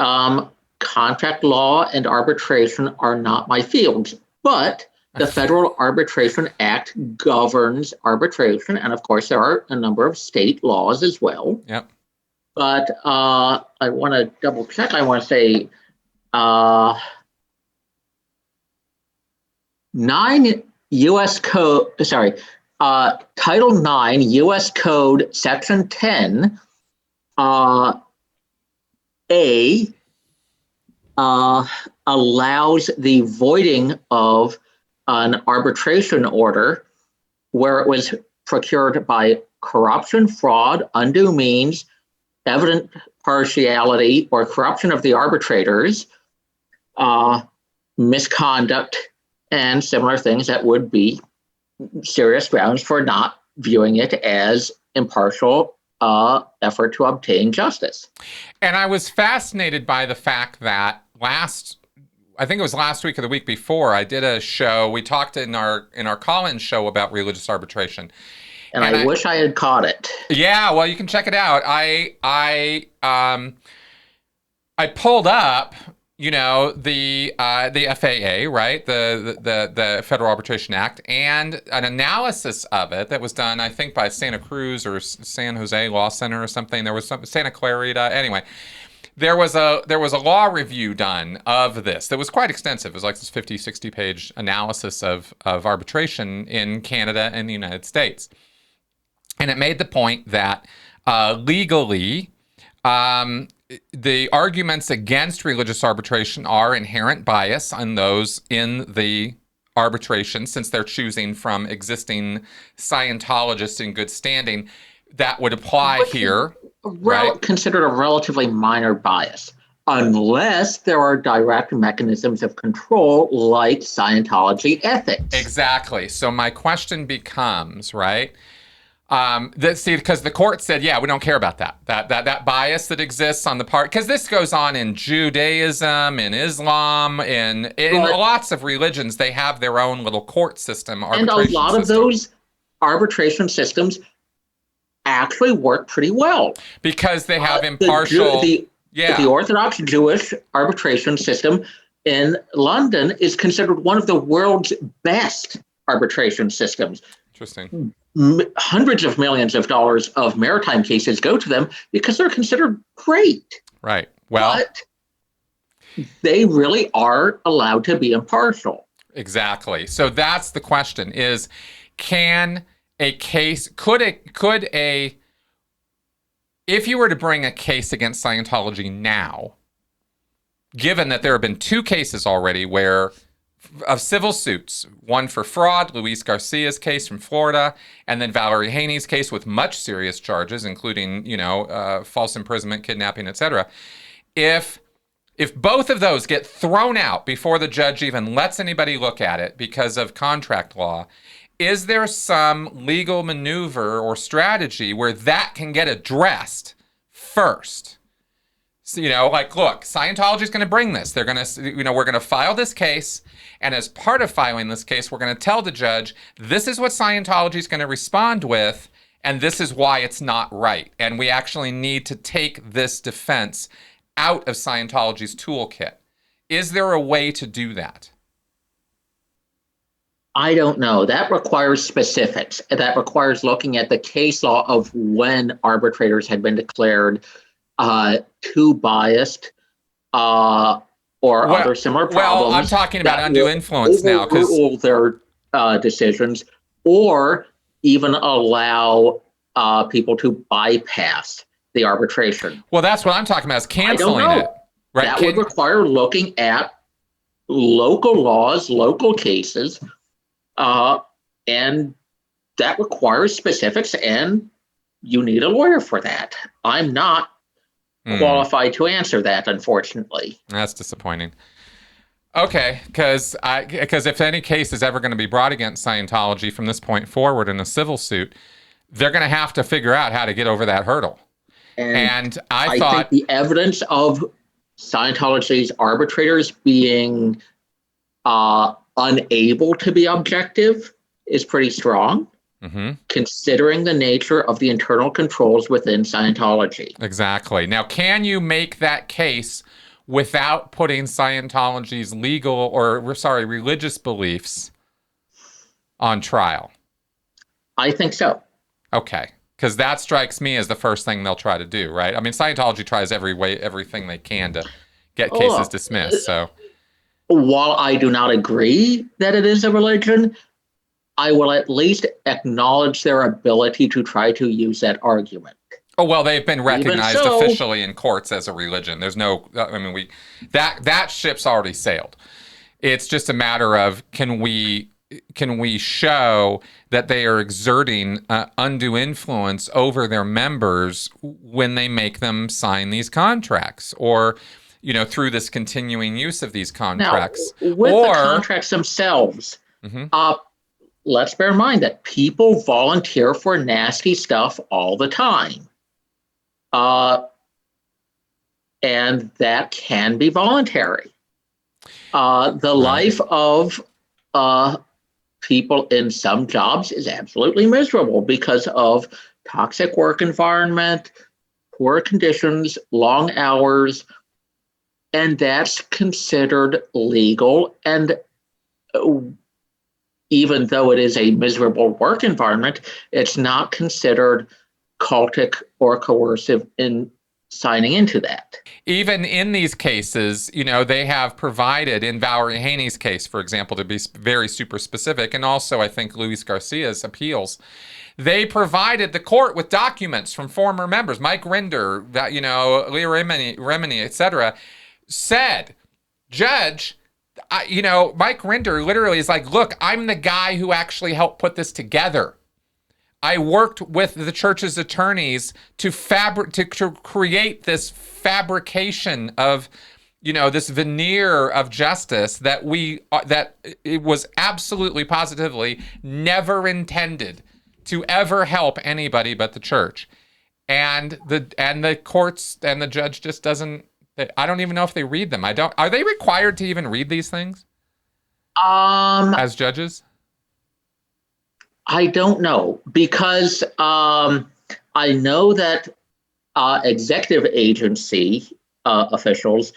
contract law and arbitration are not my fields, but the Federal Arbitration Act governs arbitration. And of course, there are a number of state laws as well. Yep. But I want to double check. I want to say 9 U.S. Code, Title 9 U.S. Code Section 10 A allows the voiding of an arbitration order where it was procured by corruption, fraud, undue means, evident partiality, or corruption of the arbitrators, misconduct, and similar things that would be serious grounds for not viewing it as impartial effort to obtain justice. And I was fascinated by the fact that I think it was last week or the week before, I did a show. We talked in our call-in show about religious arbitration. And I wish I had caught it. Yeah, well, you can check it out. I pulled up, the FAA, right? The Federal Arbitration Act, and an analysis of it that was done, I think, by Santa Cruz or San Jose Law Center or something. There was some Santa Clarita. Anyway, there was a law review done of this that was quite extensive. It was like this 50, 60-page analysis of arbitration in Canada and the United States. And it made the point that legally, the arguments against religious arbitration are inherent bias on those in the arbitration, since they're choosing from existing Scientologists in good standing. That would apply here. Right? Considered a relatively minor bias, unless there are direct mechanisms of control like Scientology ethics. Exactly. So my question becomes, right? Because the court said, yeah, we don't care about that bias that exists on the part, because this goes on in Judaism, in Islam, in lots of religions. They have their own little court system, arbitration and a lot system. Of those arbitration systems actually work pretty well because they have impartial. The Orthodox Jewish arbitration system in London is considered one of the world's best arbitration systems. Interesting. Hundreds of millions of dollars of maritime cases go to them because they're considered great. Right. Well, but they really are allowed to be impartial. Exactly. So that's the question: is can a case if you were to bring a case against Scientology now, given that there have been 2 cases already of civil suits, one for fraud, Luis Garcia's case from Florida, and then Valerie Haney's case with much serious charges, including, false imprisonment, kidnapping, etc. If both of those get thrown out before the judge even lets anybody look at it because of contract law, is there some legal maneuver or strategy where that can get addressed first? So, look, Scientology's going to bring this. They're going to, we're going to file this case. And as part of filing this case, we're going to tell the judge, this is what Scientology's going to respond with, and this is why it's not right. And we actually need to take this defense out of Scientology's toolkit. Is there a way to do that? I don't know. That requires specifics. That requires looking at the case law of when arbitrators had been declared too biased or other similar problems. Well, I'm talking about undue influence now, because overrule their decisions, or even allow people to bypass the arbitration. Well, that's what I'm talking about, is canceling it. Right? That would require looking at local laws, local cases, and that requires specifics, and you need a lawyer for that. I'm not qualified to answer that, unfortunately. That's disappointing. Okay, because if any case is ever going to be brought against Scientology from this point forward in a civil suit, they're going to have to figure out how to get over that hurdle. And I thought think the evidence of Scientology's arbitrators being unable to be objective is pretty strong, considering the nature of the internal controls within Scientology. Exactly. Now, can you make that case without putting Scientology's religious beliefs on trial? I think so. Okay. Because that strikes me as the first thing they'll try to do, right? I mean, Scientology tries everything they can to get cases dismissed. So, while I do not agree that it is a religion, I will at least acknowledge their ability to try to use that argument. Oh, well, they've been recognized officially in courts as a religion. There's no, I mean, that ship's already sailed. It's just a matter of can we show that they are exerting undue influence over their members when they make them sign these contracts, or through this continuing use of these contracts. Now, with the contracts themselves, let's bear in mind that people volunteer for nasty stuff all the time. And that can be voluntary. The life of people in some jobs is absolutely miserable because of toxic work environment, poor conditions, long hours, and that's considered legal. And even though it is a miserable work environment, it's not considered cultic or coercive in signing into that. Even in these cases, they have provided, in Valerie Haney's case, for example, to be very super specific, and also I think Luis Garcia's appeals, they provided the court with documents from former members. Mike Rinder, Leah Remini, etc., said, Judge, Mike Rinder literally is like, look, I'm the guy who actually helped put this together. I worked with the church's attorneys to create this fabrication of, this veneer of justice that it was absolutely positively never intended to ever help anybody but the church. And the courts and the judge just doesn't. I don't even know if they read them. Are they required to even read these things? As judges? I don't know, because I know that executive agency officials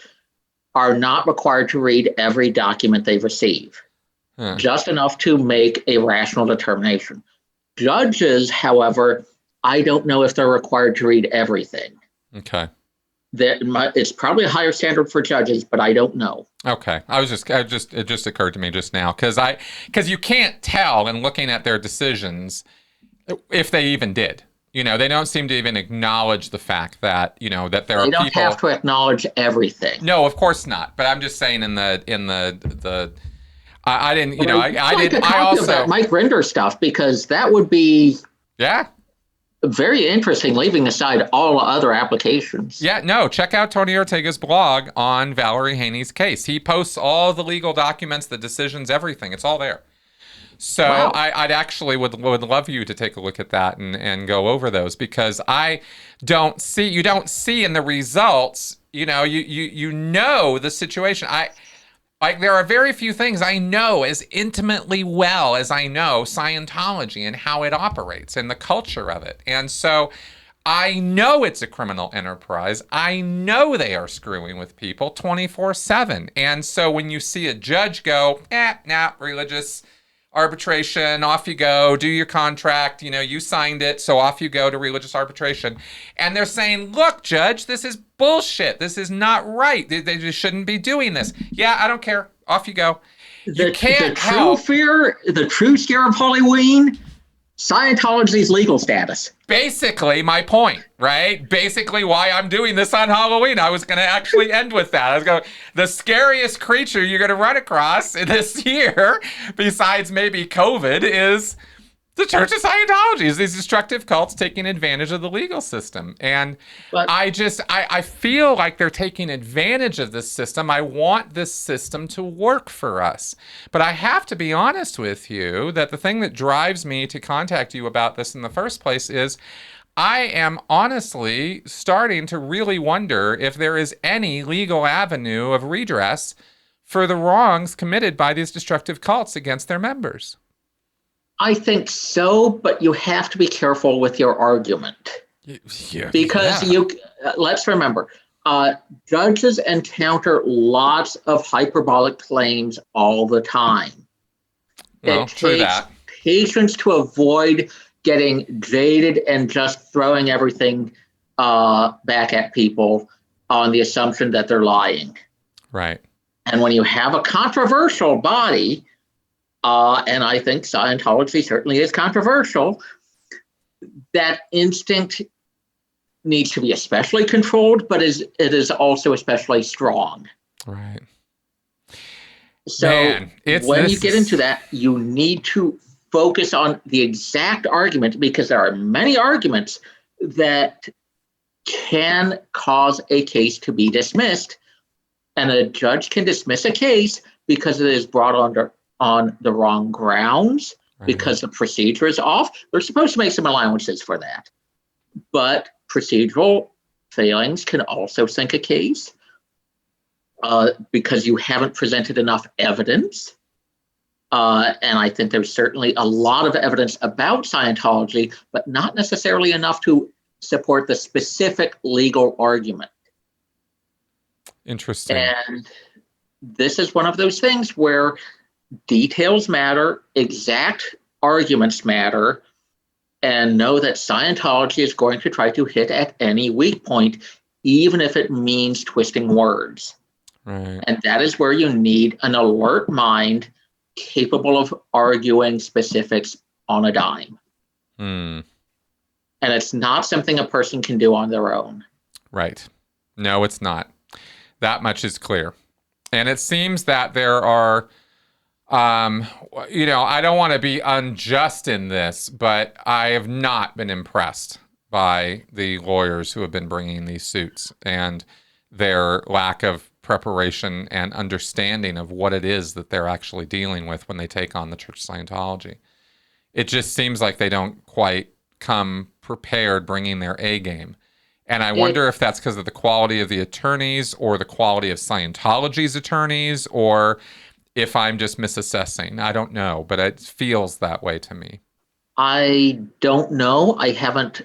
are not required to read every document they receive, just enough to make a rational determination. Judges, however, I don't know if they're required to read everything. Okay. It's probably a higher standard for judges, but I don't know. Okay, it just occurred to me just now because you can't tell in looking at their decisions if they even did. They don't seem to even acknowledge the fact that that there are people. They don't have to acknowledge everything. No, of course not. But I'm just saying I didn't. I also that Mike Rinder stuff, because that would be very interesting, leaving aside all other applications. Yeah, no, check out Tony Ortega's blog on Valerie Haney's case. He posts all the legal documents, the decisions, everything. It's all there. So wow. I'd actually would love you to take a look at that and go over those, because you don't see in the results, you know the situation. There are very few things I know as intimately well as I know Scientology and how it operates and the culture of it. And so I know it's a criminal enterprise. I know they are screwing with people 24/7. And so when you see a judge go, nah, religious arbitration, off you go, do your contract, you signed it, so off you go to religious arbitration. And they're saying, look, judge, this is bullshit. This is not right. They just shouldn't be doing this. Yeah, I don't care. Off you go. You can't help. The true scare of Halloween, Scientology's legal status. Basically, my point, right? Basically, why I'm doing this on Halloween. I was going to actually end with that. I was going, the scariest creature you're going to run across this year, besides maybe COVID, is the Church of Scientology, is these destructive cults taking advantage of the legal system. And I feel like they're taking advantage of this system. I want this system to work for us. But I have to be honest with you that the thing that drives me to contact you about this in the first place is I am honestly starting to really wonder if there is any legal avenue of redress for the wrongs committed by these destructive cults against their members. I think so, but you have to be careful with your argument. Because let's remember, judges encounter lots of hyperbolic claims all the time. Well, true that. Patience to avoid getting jaded and just throwing everything back at people on the assumption that they're lying. Right. And when you have a controversial body, and I think Scientology certainly is controversial, that instinct needs to be especially controlled, but it is also especially strong. Right. So when you get into that, you need to focus on the exact argument, because there are many arguments that can cause a case to be dismissed, and a judge can dismiss a case because it is brought on the wrong grounds, because the procedure is off. They're supposed to make some allowances for that. But procedural failings can also sink a case because you haven't presented enough evidence. And I think there's certainly a lot of evidence about Scientology, but not necessarily enough to support the specific legal argument. Interesting. And this is one of those things where details matter, exact arguments matter, and know that Scientology is going to try to hit at any weak point, even if it means twisting words. Right. And that is where you need an alert mind capable of arguing specifics on a dime. And it's not something a person can do on their own. Right. No, it's not. That much is clear. And it seems that there are I don't want to be unjust in this, but I have not been impressed by the lawyers who have been bringing these suits and their lack of preparation and understanding of what it is that they're actually dealing with when they take on the Church of Scientology. It just seems like they don't quite come prepared, bringing their A game. And I wonder if that's because of the quality of the attorneys or the quality of Scientology's attorneys, or if I'm just misassessing. I don't know, but it feels that way to me. I don't know. I haven't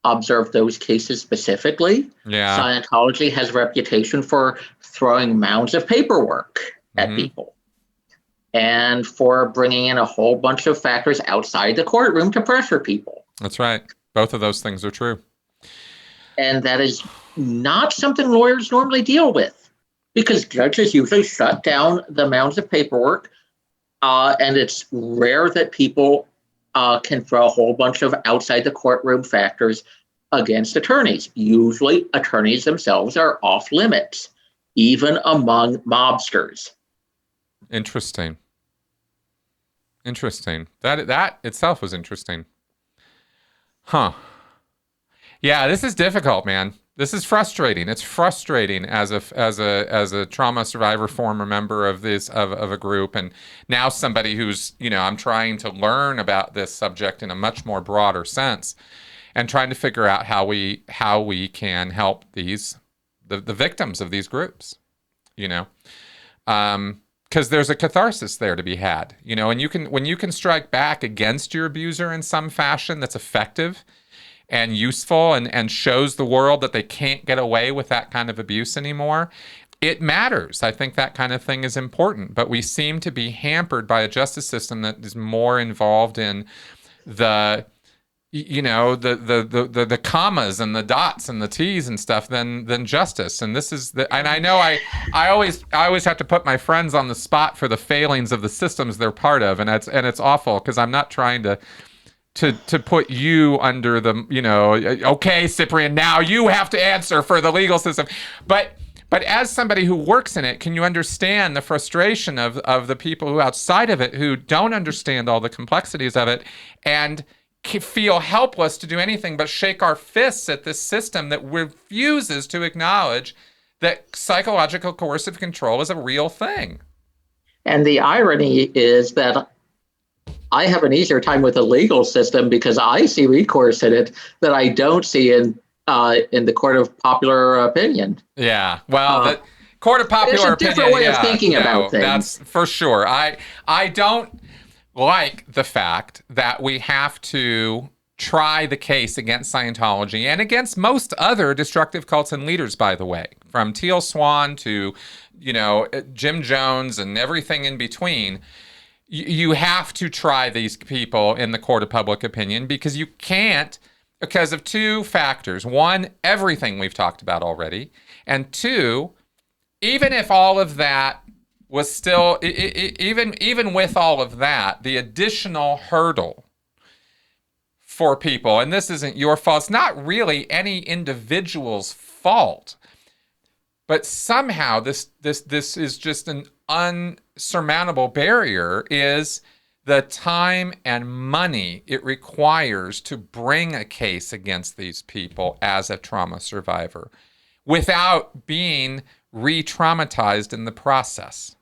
observed those cases specifically. Yeah. Scientology has a reputation for throwing mounds of paperwork at people and for bringing in a whole bunch of factors outside the courtroom to pressure people. That's right. Both of those things are true. And that is not something lawyers normally deal with, because judges usually shut down the mounds of paperwork, and it's rare that people can throw a whole bunch of outside the courtroom factors against attorneys. Usually, attorneys themselves are off limits, even among mobsters. Interesting. That itself was interesting. Huh. Yeah, this is difficult, man. This is frustrating. It's frustrating as a trauma survivor, former member of a group, and now somebody who's, I'm trying to learn about this subject in a much more broader sense, and trying to figure out how we can help the victims of these groups, because there's a catharsis there to be had, and when you can strike back against your abuser in some fashion that's effective, and useful and shows the world that they can't get away with that kind of abuse anymore, it matters. I think that kind of thing is important, but we seem to be hampered by a justice system that is more involved in the the commas and the dots and the T's and stuff than justice. And this is and I know I always have to put my friends on the spot for the failings of the systems they're part of, and it's awful, because I'm not trying to put you under the, okay, Ciprian, now you have to answer for the legal system. But as somebody who works in it, can you understand the frustration of the people who outside of it, who don't understand all the complexities of it and feel helpless to do anything but shake our fists at this system that refuses to acknowledge that psychological coercive control is a real thing? And the irony is that I have an easier time with the legal system because I see recourse in it that I don't see in the court of popular opinion. Yeah, well, the court of popular opinion. There's a different way of thinking about things. That's for sure. I don't like the fact that we have to try the case against Scientology and against most other destructive cults and leaders, by the way, from Teal Swan to, Jim Jones and everything in between. You have to try these people in the court of public opinion, because you can't, because of two factors. One, everything we've talked about already. And two, even if all of that was still, even with all of that, the additional hurdle for people, and this isn't your fault, it's not really any individual's fault, but somehow this is just an unsurmountable barrier, is the time and money it requires to bring a case against these people as a trauma survivor without being re-traumatized in the process.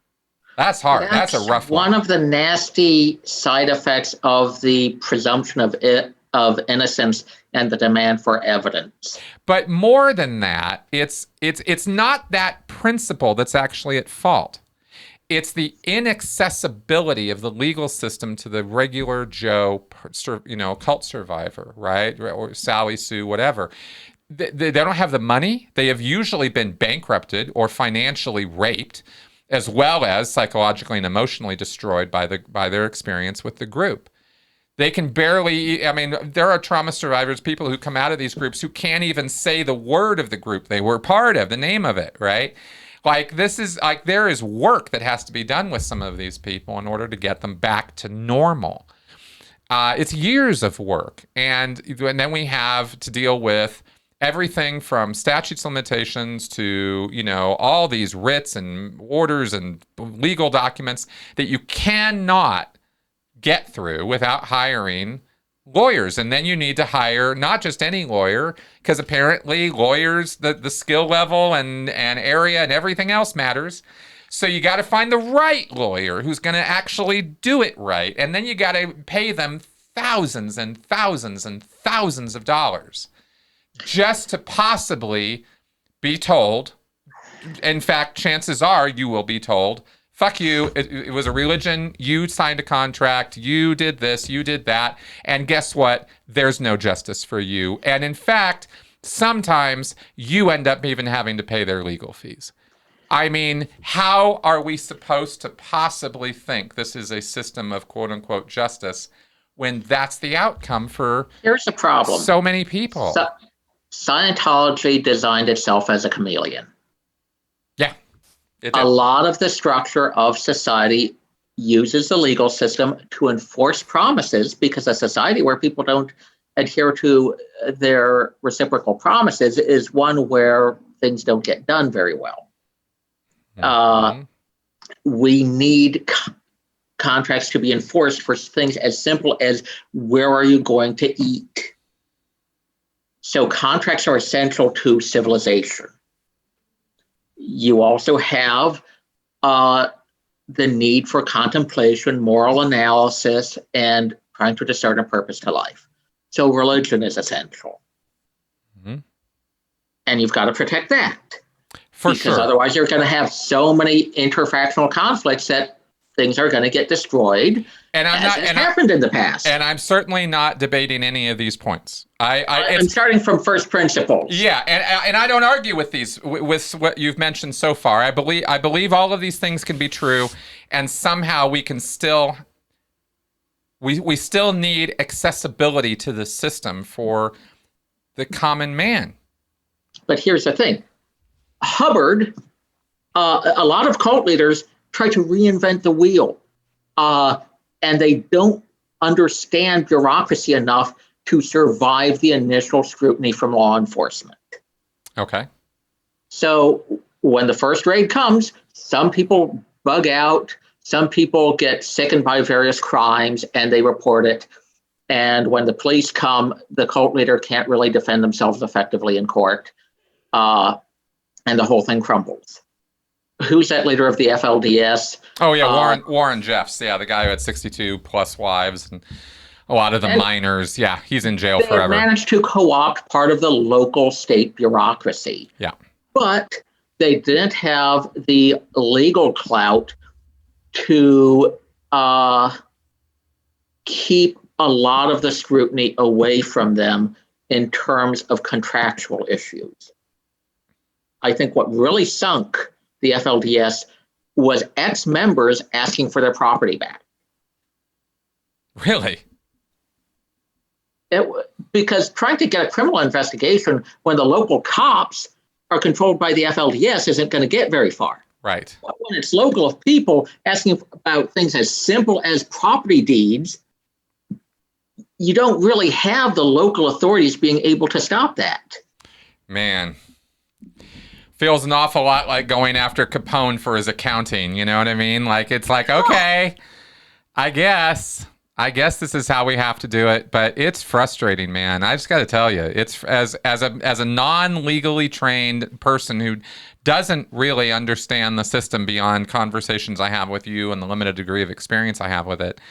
That's hard. That's a rough one. One of the nasty side effects of the presumption of innocence and the demand for evidence. But more than that, it's not that principle that's actually at fault. It's the inaccessibility of the legal system to the regular Joe, cult survivor, right? Or Sally Sue, whatever. They don't have the money. They have usually been bankrupted or financially raped, as well as psychologically and emotionally destroyed by their experience with the group. They can barely, there are trauma survivors, people who come out of these groups who can't even say the word of the group they were part of, the name of it, right? There is work that has to be done with some of these people in order to get them back to normal. It's years of work. And then we have to deal with everything from statutes of limitations to, all these writs and orders and legal documents that you cannot get through without hiring lawyers. And then you need to hire not just any lawyer, because apparently lawyers, the skill level and area and everything else matters. So you got to find the right lawyer who's going to actually do it right. And then you got to pay them thousands and thousands and thousands of dollars just to possibly be told. In fact, chances are you will be told, fuck you, it was a religion, you signed a contract, you did this, you did that, and guess what? There's no justice for you. And in fact, sometimes you end up even having to pay their legal fees. How are we supposed to possibly think this is a system of quote-unquote justice when that's the outcome for Here's the problem. So many people? Scientology designed itself as a chameleon. Yeah. A lot of the structure of society uses the legal system to enforce promises, because a society where people don't adhere to their reciprocal promises is one where things don't get done very well. Mm-hmm. We need contracts to be enforced for things as simple as, where are you going to eat? So contracts are essential to civilization. You also have the need for contemplation, moral analysis, and trying to discern a purpose to life. So religion is essential. Mm-hmm. And you've got to protect that. Because otherwise you're going to have so many interfactional conflicts that things are going to get destroyed, and as has happened in the past. And I'm certainly not debating any of these points. I'm starting from first principles. Yeah, and I don't argue with these with what you've mentioned so far. I believe all of these things can be true, and somehow we can still we still need accessibility to the system for the common man. But here's the thing. Hubbard, a lot of cult leaders try to reinvent the wheel, and they don't understand bureaucracy enough to survive the initial scrutiny from law enforcement. Okay. So when the first raid comes, some people bug out, some people get sickened by various crimes, and they report it. And when the police come, the cult leader can't really defend themselves effectively in court, and the whole thing crumbles. Who's that leader of the FLDS? Oh, yeah, Warren Jeffs. Yeah, the guy who had 62 plus wives and a lot of the minors. Yeah, he's in jail forever. They managed to co-opt part of the local state bureaucracy. Yeah. But they didn't have the legal clout to keep a lot of the scrutiny away from them in terms of contractual issues. I think what really sunk the FLDS was ex-members asking for their property back. Really? Because trying to get a criminal investigation when the local cops are controlled by the FLDS isn't going to get very far. Right. But when it's local people asking about things as simple as property deeds, you don't really have the local authorities being able to stop that. Man. Feels an awful lot like going after Capone for his accounting. You know what I mean? Like, it's like, okay, I guess this is how we have to do it, but it's frustrating, man. I just got to tell you, it's as a non-legally trained person who doesn't really understand the system beyond conversations I have with you and the limited degree of experience I have with it.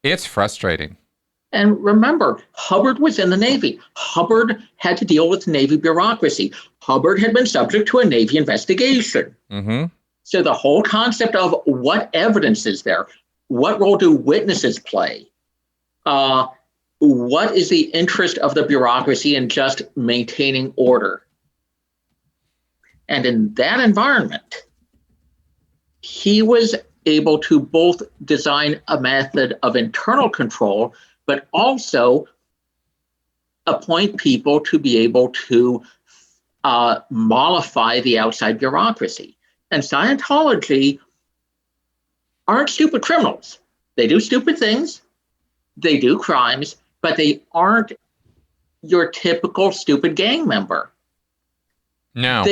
It's frustrating. And remember, Hubbard was in the Navy. Hubbard had to deal with Navy bureaucracy. Hubbard had been subject to a Navy investigation. Mm-hmm. So the whole concept of what evidence is there, what role do witnesses play, what is the interest of the bureaucracy in just maintaining order? And in that environment, he was able to both design a method of internal control, but also appoint people to be able to mollify the outside bureaucracy. And Scientology aren't stupid criminals. They do stupid things, they do crimes, but they aren't your typical stupid gang member. No.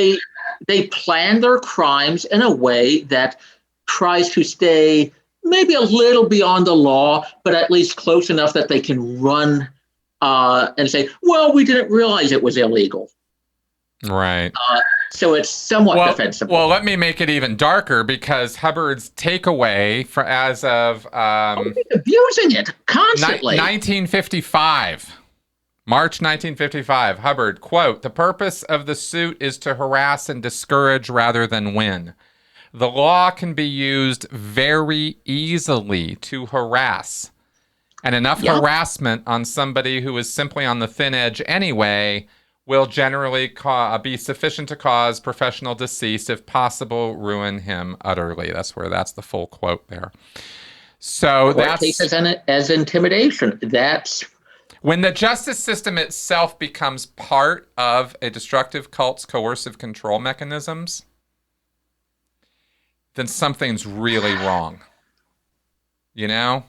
They plan their crimes in a way that tries to stay maybe a little beyond the law, but at least close enough that they can run and say, well, we didn't realize it was illegal. Right. So it's somewhat defensible. Well, let me make it even darker, because Hubbard's takeaway as of abusing it constantly. 1955. March 1955, Hubbard, quote, "The purpose of the suit is to harass and discourage rather than win. The law can be used very easily to harass, and enough harassment on somebody who is simply on the thin edge anyway will generally be sufficient to cause professional decease, if possible, ruin him utterly." That's the full quote there. So that's cases as intimidation. That's when the justice system itself becomes part of a destructive cult's coercive control mechanisms, then something's really wrong. You know?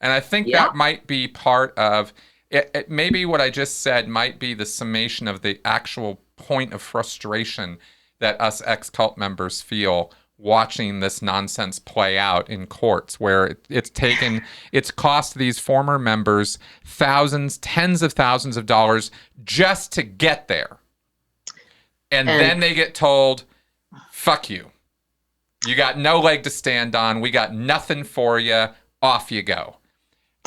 And I think that might be part of it. Maybe what I just said might be the summation of the actual point of frustration that us ex-cult members feel watching this nonsense play out in courts, where it's cost these former members thousands, tens of thousands of dollars just to get there. And then they get told, fuck you. You got no leg to stand on. We got nothing for you. Off you go.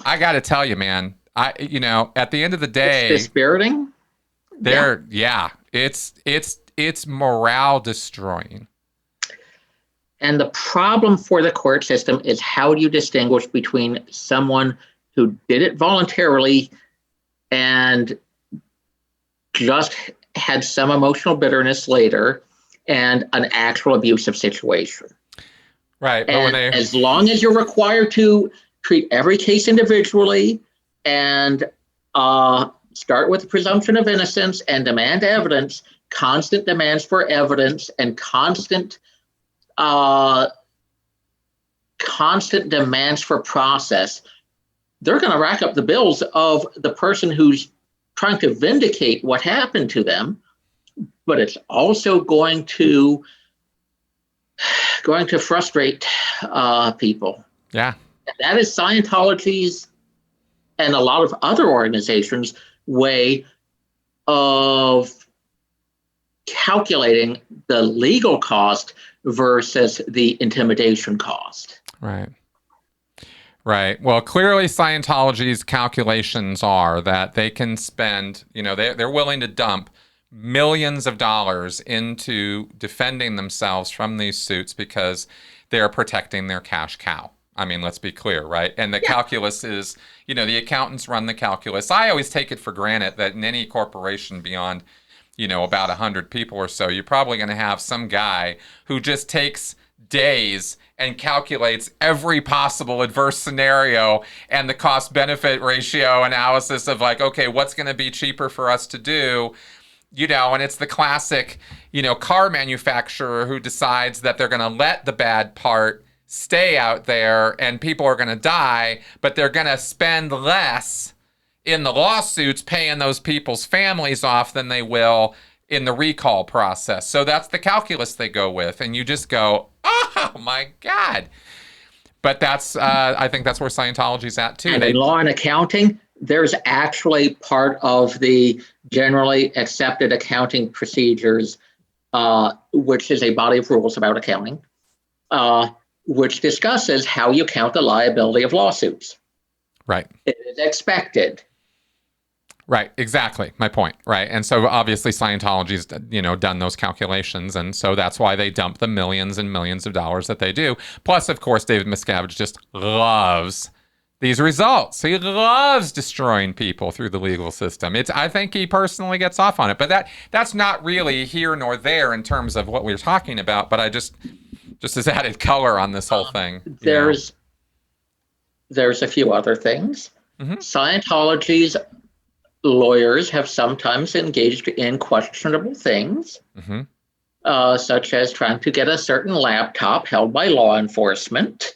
I got to tell you, man, at the end of the day, it's dispiriting. It's morale destroying. And the problem for the court system is, how do you distinguish between someone who did it voluntarily and just had some emotional bitterness later and an actual abusive situation? Right. But And as long as you're required to treat every case individually and start with the presumption of innocence and demand evidence, constant demands for evidence, and constant demands for process, they're going to rack up the bills of the person who's trying to vindicate what happened to them, but it's also going to frustrate people. Yeah. That is Scientology's and a lot of other organizations' way of calculating the legal cost versus the intimidation cost. Right. Right. Well, clearly Scientology's calculations are that they can spend, they're willing to dump millions of dollars into defending themselves from these suits because they're protecting their cash cow. I mean, let's be clear, right? And the calculus is, the accountants run the calculus. I always take it for granted that in any corporation beyond, about 100 people or so, you're probably going to have some guy who just takes days and calculates every possible adverse scenario and the cost-benefit ratio analysis of like, okay, what's going to be cheaper for us to do? And it's the classic, car manufacturer who decides that they're going to let the bad part stay out there and people are going to die, but they're going to spend less in the lawsuits paying those people's families off than they will in the recall process. So that's the calculus they go with. And you just go, oh my God. But that's, I think that's where Scientology's at too. And in law and accounting, there's actually part of the generally accepted accounting procedures, which is a body of rules about accounting, which discusses how you count the liability of lawsuits. Right. It is expected. Right, exactly. My point, right? And so obviously Scientology's, done those calculations, and so that's why they dump the millions and millions of dollars that they do. Plus, of course, David Miscavige just loves these results. He loves destroying people through the legal system. I think he personally gets off on it, but that's not really here nor there in terms of what we're talking about. But I just as added color on this whole thing. There's a few other things. Mm-hmm. Scientology's lawyers have sometimes engaged in questionable things, such as trying to get a certain laptop held by law enforcement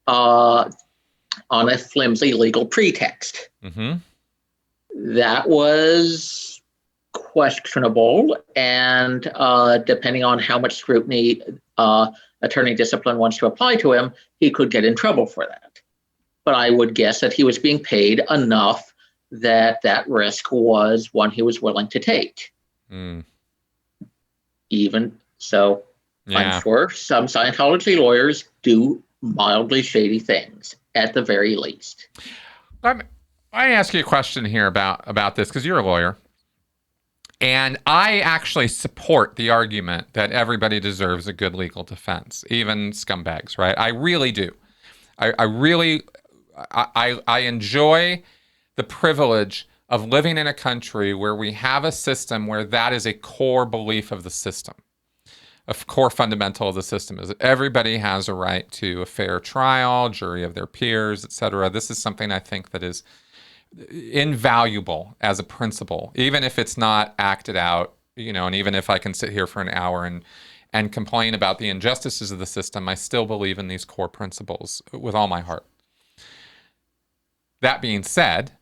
on a flimsy legal pretext. Mm-hmm. That was questionable, and depending on how much scrutiny attorney discipline wants to apply to him, he could get in trouble for that. But I would guess that he was being paid enough that risk was one he was willing to take. Even so, I'm sure some Scientology lawyers do mildly shady things, at the very least. I ask you a question here about this, because you're a lawyer. And I actually support the argument that everybody deserves a good legal defense, even scumbags, right? I really do. I really enjoy the privilege of living in a country where we have a system where that is a core belief of the system. A core fundamental of the system is that everybody has a right to a fair trial, jury of their peers, etc. This is something I think that is invaluable as a principle, even if it's not acted out, and even if I can sit here for an hour and complain about the injustices of the system, I still believe in these core principles with all my heart. That being said,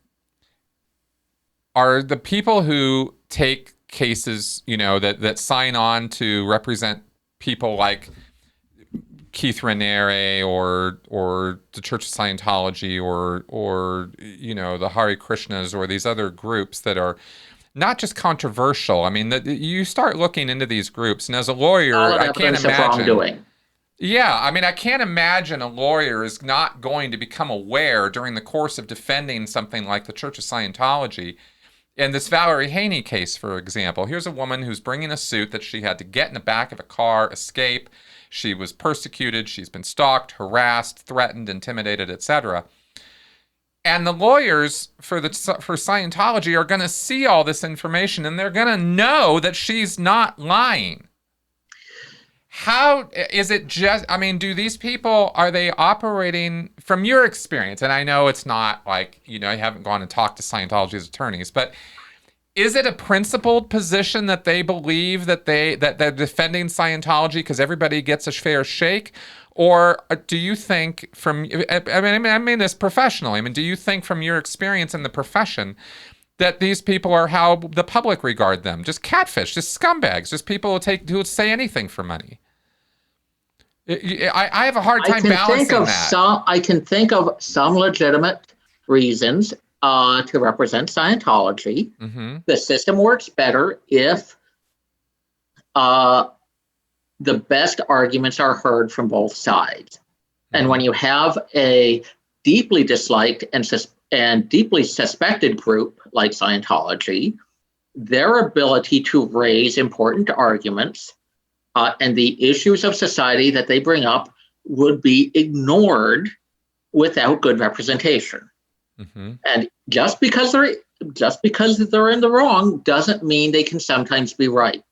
are the people who take cases, that sign on to represent people like Keith Raniere or the Church of Scientology or the Hare Krishnas or these other groups that are not just controversial. I mean, you start looking into these groups, and as a lawyer, I can't imagine. Yeah, I mean, I can't imagine a lawyer is not going to become aware during the course of defending something like the Church of Scientology. In this Valerie Haney case, for example, here's a woman who's bringing a suit that she had to get in the back of a car, escape, she was persecuted, she's been stalked, harassed, threatened, intimidated, etc. And the lawyers for Scientology are going to see all this information, and they're going to know that she's not lying. How is it just, I mean, do these people, are they operating from your experience? And I know it's not like, you haven't gone and talked to Scientology's attorneys, but is it a principled position that they believe that they're defending Scientology because everybody gets a fair shake? Or do you think I mean this professionally, do you think from your experience in the profession that these people are how the public regard them? Just catfish, just scumbags, just people who would say anything for money. I have a hard time balancing that. I can think of some legitimate reasons to represent Scientology. Mm-hmm. The system works better if the best arguments are heard from both sides. Mm-hmm. And when you have a deeply disliked and deeply suspected group like Scientology, their ability to raise important arguments and the issues of society that they bring up would be ignored without good representation. Mm-hmm. And just because they're in the wrong doesn't mean they can sometimes be right.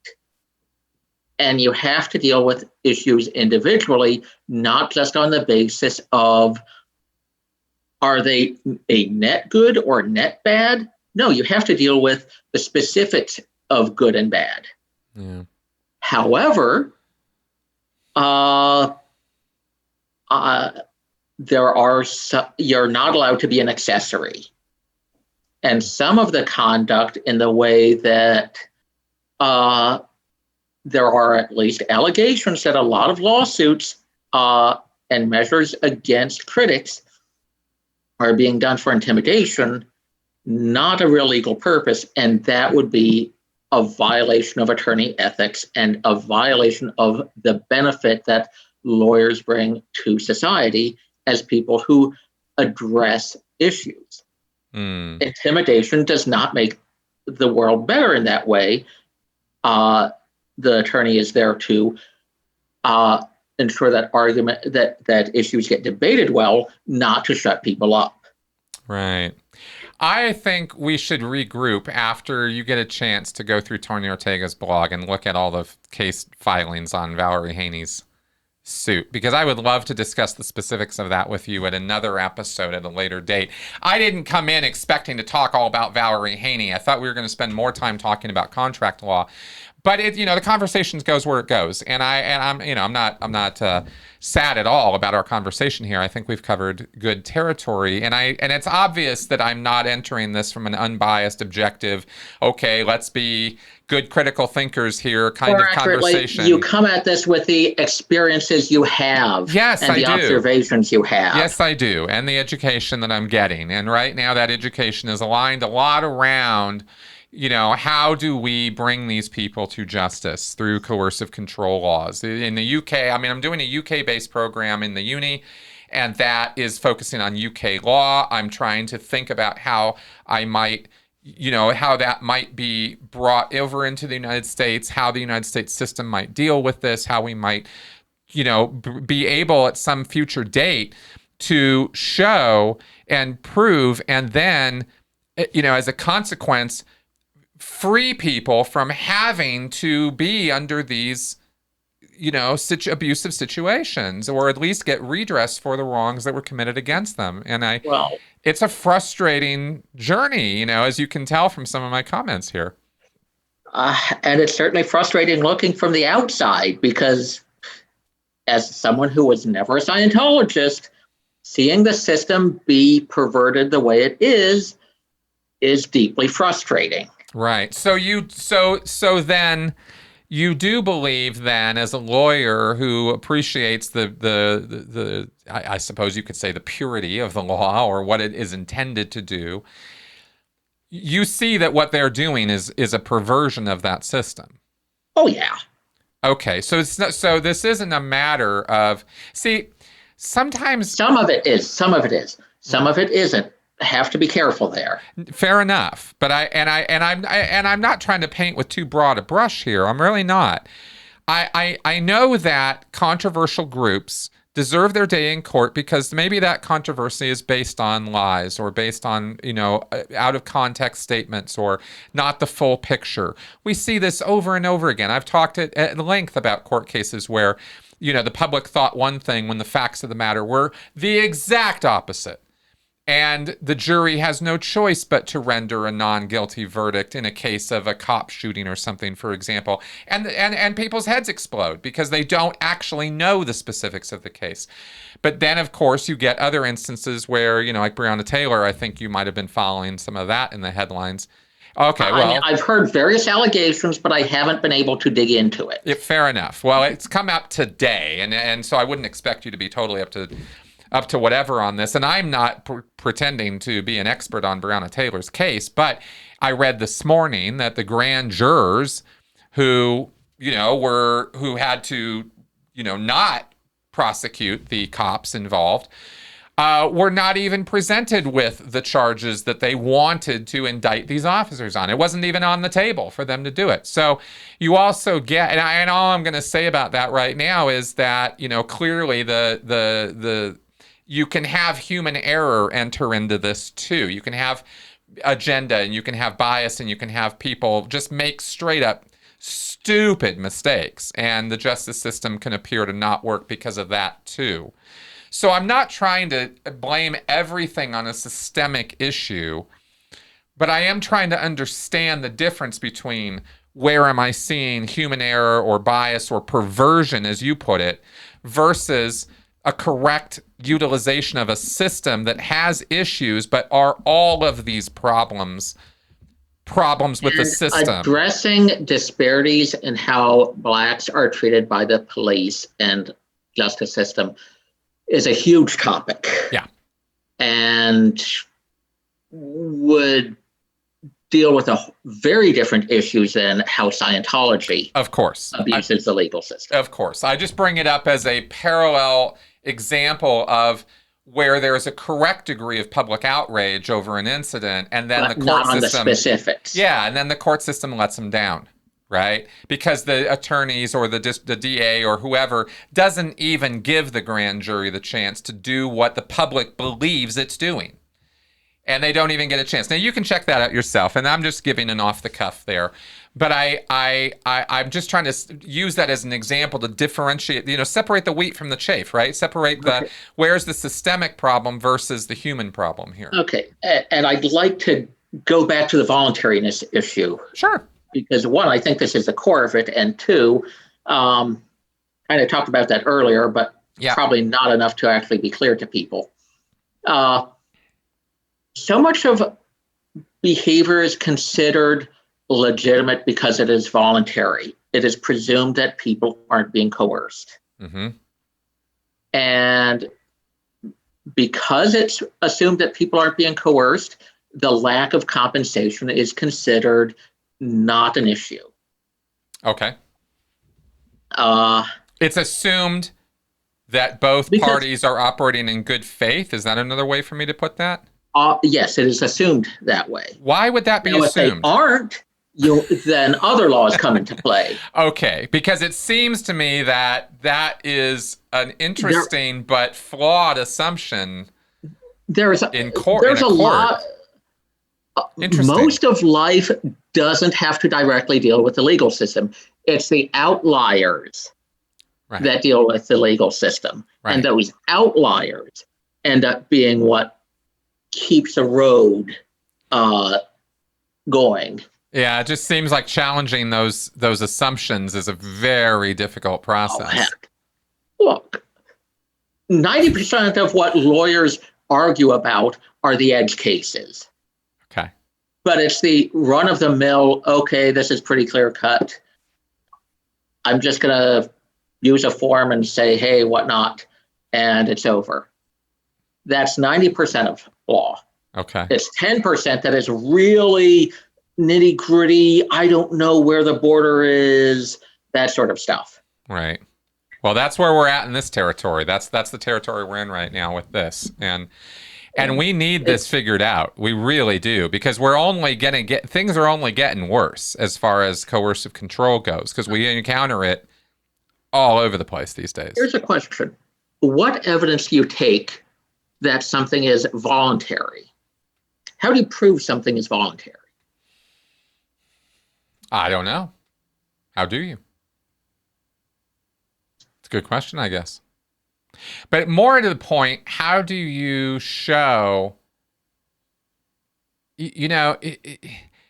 And you have to deal with issues individually, not just on the basis of are they a net good or net bad? No, you have to deal with the specifics of good and bad. Yeah. However, you're not allowed to be an accessory. And some of the conduct in the way that there are at least allegations that a lot of lawsuits and measures against critics are being done for intimidation, not a real legal purpose, and that would be a violation of attorney ethics and a violation of the benefit that lawyers bring to society as people who address issues. Intimidation does not make the world better in that way. The attorney is there to ensure that issues get debated well, not to shut people up. Right. I think we should regroup after you get a chance to go through Tony Ortega's blog and look at all the case filings on Valerie Haney's suit, because I would love to discuss the specifics of that with you at another episode at a later date. I didn't come in expecting to talk all about Valerie Haney. I thought we were going to spend more time talking about contract law. But the conversation goes where it goes, and I'm not sad at all about our conversation here. I think we've covered good territory, and it's obvious that I'm not entering this from an unbiased, objective. Okay, let's be good critical thinkers here kind of conversation. You come at this with the experiences you have, yes, and the observations you have. Yes, I do, and the education that I'm getting, and right now that education is aligned a lot around. How do we bring these people to justice through coercive control laws? In the UK, I'm doing a UK-based program in the uni, and that is focusing on UK law. I'm trying to think about how I might, how that might be brought over into the United States, how the United States system might deal with this, how we might, be able at some future date to show and prove, and then, as a consequence, free people from having to be under these, abusive situations, or at least get redress for the wrongs that were committed against them. And it's a frustrating journey, as you can tell from some of my comments here. And it's certainly frustrating looking from the outside, because as someone who was never a Scientologist, seeing the system be perverted the way it is deeply frustrating. Right. So then you do believe then, as a lawyer who appreciates the I suppose you could say the purity of the law, or what it is intended to do, you see that what they're doing is a perversion of that system. Oh yeah. Okay. So this isn't a matter of, sometimes some of it is, some of it isn't. Have to be careful there. Fair enough, but I'm not trying to paint with too broad a brush here. I'm really not. I know that controversial groups deserve their day in court because maybe that controversy is based on lies or based on, out of context statements or not the full picture. We see this over and over again. I've talked at length about court cases where, the public thought one thing when the facts of the matter were the exact opposite. And the jury has no choice but to render a non-guilty verdict in a case of a cop shooting or something, for example. And people's heads explode because they don't actually know the specifics of the case. But then, of course, you get other instances where, like Breonna Taylor, I think you might have been following some of that in the headlines. Okay, well, I've heard various allegations, but I haven't been able to dig into it. Fair enough. Well, it's come out today, and so I wouldn't expect you to be totally up to whatever on this. And I'm not pretending to be an expert on Breonna Taylor's case, but I read this morning that the grand jurors who had to, not prosecute the cops involved, were not even presented with the charges that they wanted to indict these officers on. It wasn't even on the table for them to do it. So you also get, and all I'm going to say about that right now is that, clearly the you can have human error enter into this too. You can have agenda and you can have bias and you can have people just make straight up stupid mistakes. And the justice system can appear to not work because of that too. So I'm not trying to blame everything on a systemic issue, but I am trying to understand the difference between where am I seeing human error or bias or perversion, as you put it, versus a correct utilization of a system that has issues, but are all of these problems with the system. Addressing disparities in how blacks are treated by the police and justice system is a huge topic. Yeah. And would deal with a very different issues than how Scientology, of course, abuses the legal system. Of course. I just bring it up as a parallel example of where there is a correct degree of public outrage over an incident, and then but the court not on system, the specifics. Yeah, and then the court system lets them down, right? Because the attorneys or the DA or whoever doesn't even give the grand jury the chance to do what the public believes it's doing. And they don't even get a chance. Now, you can check that out yourself, and I'm just giving an off the cuff there. But I'm just trying to use that as an example to differentiate, separate the wheat from the chaff, right? Separate where's the systemic problem versus the human problem here. Okay, and I'd like to go back to the voluntariness issue. Sure. Because one, I think this is the core of it, and two, kind of talked about that earlier, but probably not enough to actually be clear to people. So much of behavior is considered legitimate because it is voluntary. It is presumed that people aren't being coerced. Mm-hmm. And because it's assumed that people aren't being coerced, the lack of compensation is considered not an issue. Okay. It's assumed that both parties are operating in good faith. Is that another way for me to put that? Yes, it is assumed that way. Why would that be assumed? If they aren't, then other laws come into play. Okay, because it seems to me that is an interesting but flawed assumption. There's in court. Lot. Most of life doesn't have to directly deal with the legal system. It's the outliers that deal with the legal system, and those outliers end up being what keeps the road going. Yeah, it just seems like challenging those assumptions is a very difficult process. Oh, heck. Look, 90% of what lawyers argue about are the edge cases. Okay. But it's the run-of-the-mill, okay, this is pretty clear-cut. I'm just going to use a form and say, hey, whatnot, and it's over. That's 90% of law. Okay. It's 10% that is really nitty-gritty, I don't know where the border is, that sort of stuff. Right. Well, that's where we're at in this territory. That's the territory we're in right now with this. And we need this figured out. We really do, because we're only things are only getting worse as far as coercive control goes, because we encounter it all over the place these days. Here's a question. What evidence do you take that something is voluntary? How do you prove something is voluntary? I don't know. How do you? It's a good question, I guess. But more to the point, how do you show,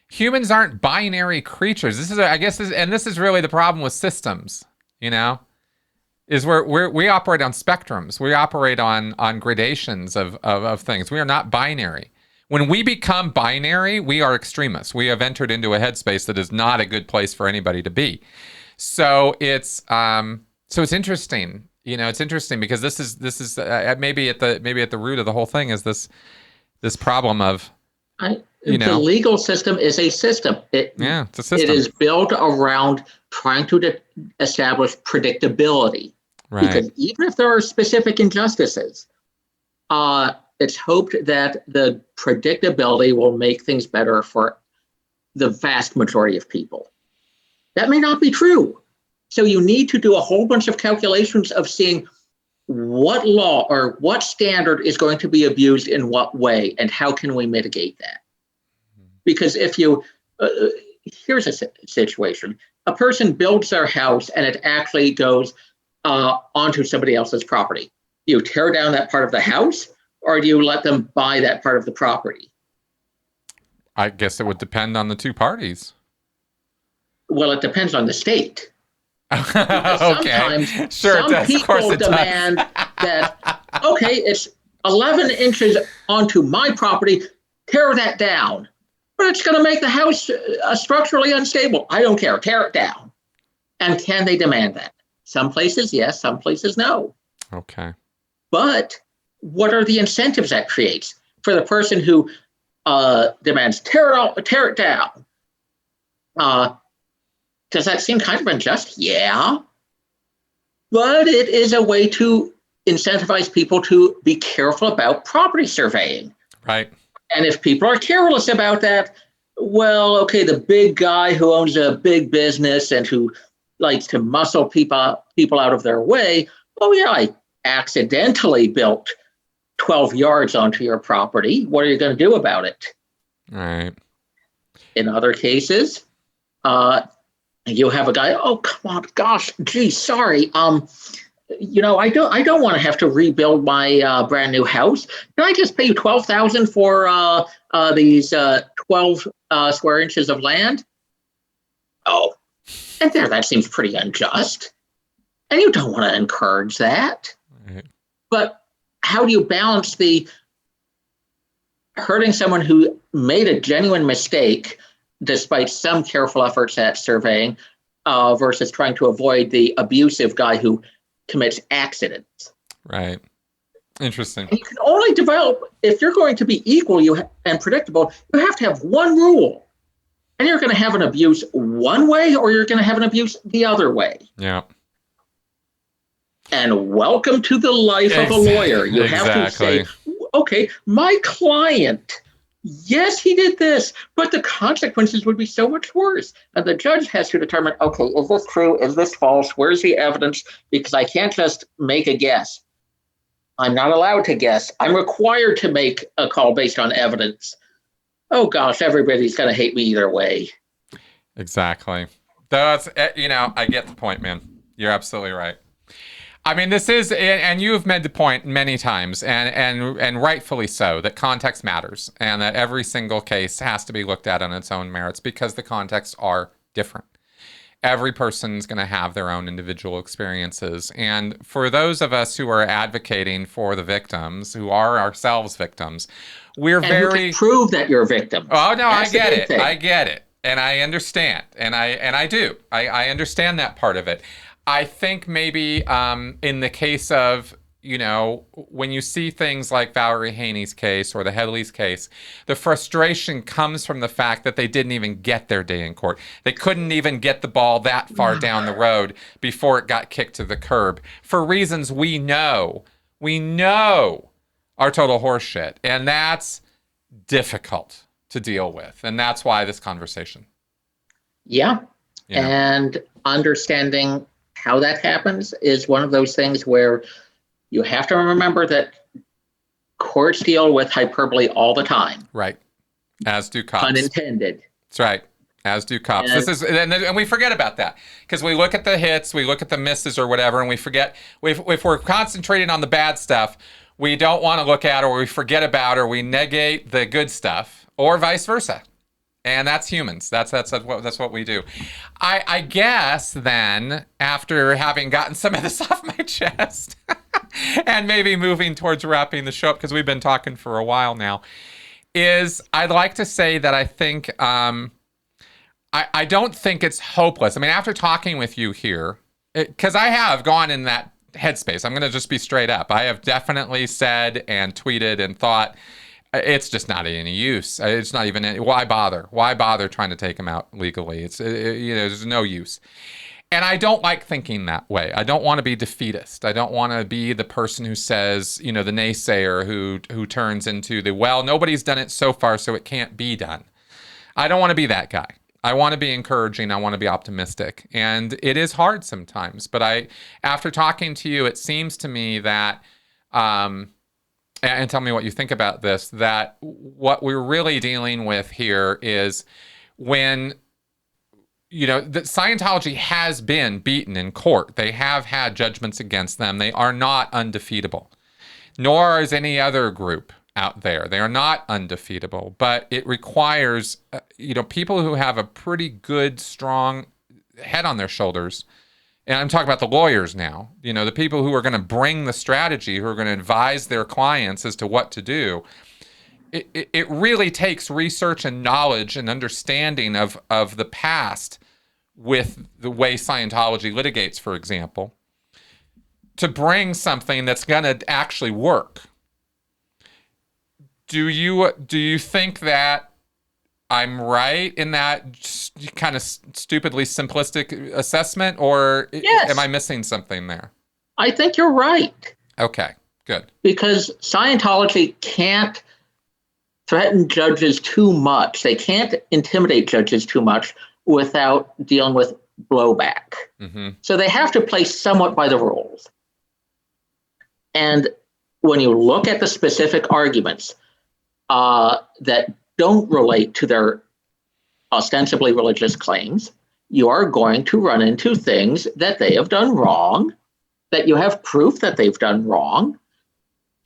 humans aren't binary creatures. This is really the problem with systems, is we operate on spectrums. We operate on gradations of things. We are not binary. When we become binary, we are extremists. We have entered into a headspace that is not a good place for anybody to be. So it's interesting. It's interesting because this is maybe at the root of the whole thing is this problem of the legal system is a system. It's a system. It is built around trying to establish predictability. Right. Because even if there are specific injustices, it's hoped that the predictability will make things better for the vast majority of people. That may not be true. So you need to do a whole bunch of calculations of seeing what law or what standard is going to be abused in what way and how can we mitigate that. Because if you, here's a situation. A person builds their house and it actually goes onto somebody else's property. You tear down that part of the house, or do you let them buy that part of the property? I guess it would depend on the two parties. Well, it depends on the state. Okay. Sure, some people demand that, okay, it's 11 inches onto my property, tear that down. But it's going to make the house structurally unstable. I don't care, tear it down. And can they demand that? Some places, yes, some places, no. Okay. But what are the incentives that creates for the person who demands tear it down? Does that seem kind of unjust? Yeah. But it is a way to incentivize people to be careful about property surveying. Right. And if people are careless about that, well, okay, the big guy who owns a big business and who likes to muscle people out of their way, oh yeah, I accidentally built 12 yards onto your property. What are you going to do about it? All right. In other cases, you have a guy, oh, come on, gosh, gee, sorry. I don't want to have to rebuild my brand new house. Can I just pay you $12,000 for these 12 square inches of land? Oh, and that seems pretty unjust. And you don't want to encourage that. Right. But how do you balance the hurting someone who made a genuine mistake despite some careful efforts at surveying versus trying to avoid the abusive guy who commits accidents? Right. Interesting. And you can only develop, if you're going to be equal and predictable, you have to have one rule. And you're going to have an abuse one way or you're going to have an abuse the other way. Yeah. And welcome to the life of a lawyer. You have to say, okay, my client, yes, he did this, but the consequences would be so much worse. And the judge has to determine, okay, is this true? Is this false? Where's the evidence? Because I can't just make a guess. I'm not allowed to guess. I'm required to make a call based on evidence. Oh, gosh, everybody's going to hate me either way. Exactly. That's, I get the point, man. You're absolutely right. I mean, this is, and you've made the point many times, and rightfully so, that context matters, and that every single case has to be looked at on its own merits because the contexts are different. Every person's going to have their own individual experiences. And for those of us who are advocating for the victims, who are ourselves victims, we're who can prove that you're a victim. Oh, no, I get it. I get it. And I understand. And I do. I understand that part of it. I think maybe in the case of, when you see things like Valerie Haney's case or the Headley's case, the frustration comes from the fact that they didn't even get their day in court. They couldn't even get the ball that far down the road before it got kicked to the curb for reasons we know are total horseshit. And that's difficult to deal with. And that's why this conversation. Yeah. And understanding how that happens is one of those things where you have to remember that courts deal with hyperbole all the time. Right. As do cops. Pun intended. That's right. As do cops. And we forget about that because we look at the hits, we look at the misses or whatever, and we forget if we're concentrating on the bad stuff, we don't want to look at or we forget about or we negate the good stuff, or vice versa. And that's humans. That's what we do. I guess then, after having gotten some of this off my chest, and maybe moving towards wrapping the show up because we've been talking for a while now, is I'd like to say that I think. I don't think it's hopeless. I mean, after talking with you here, because I have gone in that headspace, I'm going to just be straight up. I have definitely said and tweeted and thought it's just not any use. It's not even any, why bother? Why bother trying to take them out legally? There's no use. And I don't like thinking that way. I don't want to be defeatist. I don't want to be the person who says, the naysayer who turns into the, well, nobody's done it so far, so it can't be done. I don't want to be that guy. I want to be encouraging. I want to be optimistic. And it is hard sometimes. But after talking to you, it seems to me that, and tell me what you think about this, that what we're really dealing with here is when, that Scientology has been beaten in court. They have had judgments against them. They are not undefeatable, nor is any other group out there. They are not undefeatable, but it requires, people who have a pretty good, strong head on their shoulders. And I'm talking about the lawyers now, the people who are going to bring the strategy, who are going to advise their clients as to what to do. It really takes research and knowledge and understanding of the past with the way Scientology litigates, for example, to bring something that's going to actually work. Do you think that I'm right in that kind of stupidly simplistic assessment, or yes. Am I missing something there? I think you're right. Okay, good. Because Scientology can't threaten judges too much. They can't intimidate judges too much without dealing with blowback. Mm-hmm. So they have to play somewhat by the rules. And when you look at the specific arguments that don't relate to their ostensibly religious claims, you are going to run into things that they have done wrong, that you have proof that they've done wrong.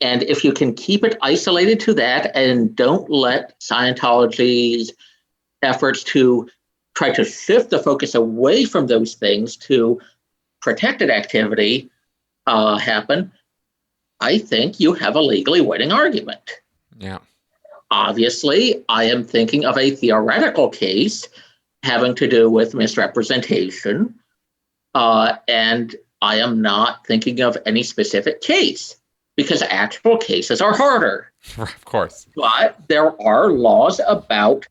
And if you can keep it isolated to that and don't let Scientology's efforts to try to shift the focus away from those things to protected activity happen, I think you have a legally winning argument. Yeah. Obviously, I am thinking of a theoretical case having to do with misrepresentation, and I am not thinking of any specific case because actual cases are harder. Of course. But there are laws about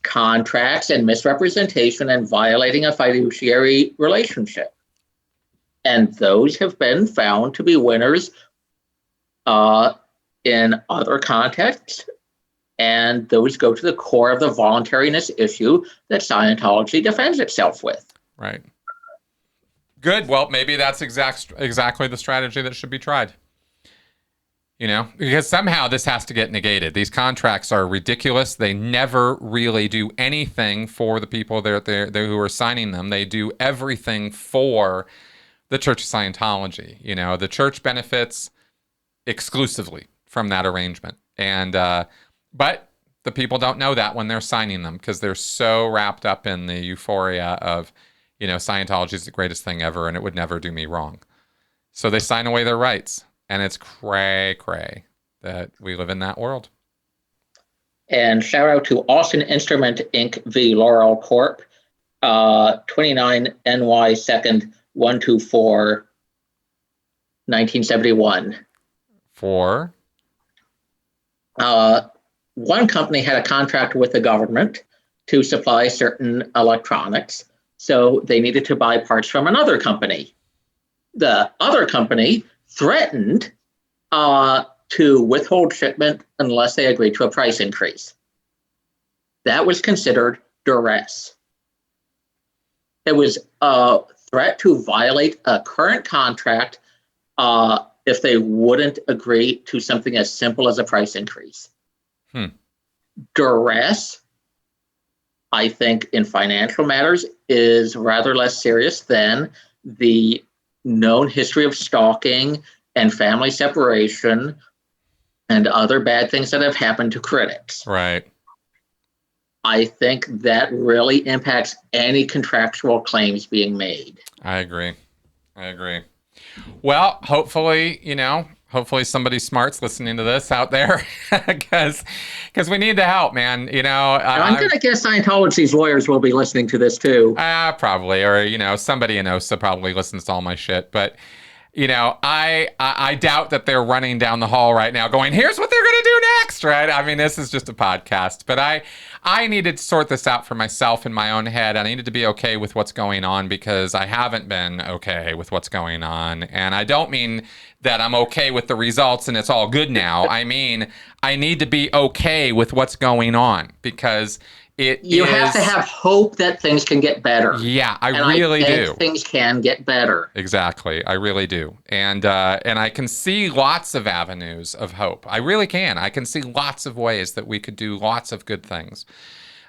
contracts and misrepresentation and violating a fiduciary relationship. And those have been found to be winners in other contexts. And those go to the core of the voluntariness issue that Scientology defends itself with. Right. Good. Well, maybe that's exactly the strategy that should be tried. Because somehow this has to get negated. These contracts are ridiculous. They never really do anything for the people who are signing them. They do everything for the Church of Scientology. The church benefits exclusively from that arrangement. And but the people don't know that when they're signing them because they're so wrapped up in the euphoria of, Scientology is the greatest thing ever and it would never do me wrong. So they sign away their rights. And it's cray that we live in that world. And shout out to Austin Instrument Inc. v. Laurel Corp. 29 NY 2nd 124 1971. For? One company had a contract with the government to supply certain electronics, so they needed to buy parts from another company. The other company threatened to withhold shipment unless they agreed to a price increase. That was considered duress. It was threat to violate a current contract if they wouldn't agree to something as simple as a price increase. Duress, I think, in financial matters is rather less serious than the known history of stalking and family separation and other bad things that have happened to critics. Right. I think that really impacts any contractual claims being made. I agree. Well, hopefully, hopefully somebody smart's listening to this out there, because we need the help, man. I'm going to guess Scientology's lawyers will be listening to this too. Probably, or somebody in OSA probably listens to all my shit, but I doubt that they're running down the hall right now going, here's what they're going to do next, right? I mean, this is just a podcast, but I needed to sort this out for myself in my own head. I needed to be okay with what's going on, because I haven't been okay with what's going on. And I don't mean that I'm okay with the results and it's all good now. I mean, I need to be okay with what's going on, because you have to have hope that things can get better. Yeah, I really do. Things can get better. Exactly, I really do, and I can see lots of avenues of hope. I really can. I can see lots of ways that we could do lots of good things,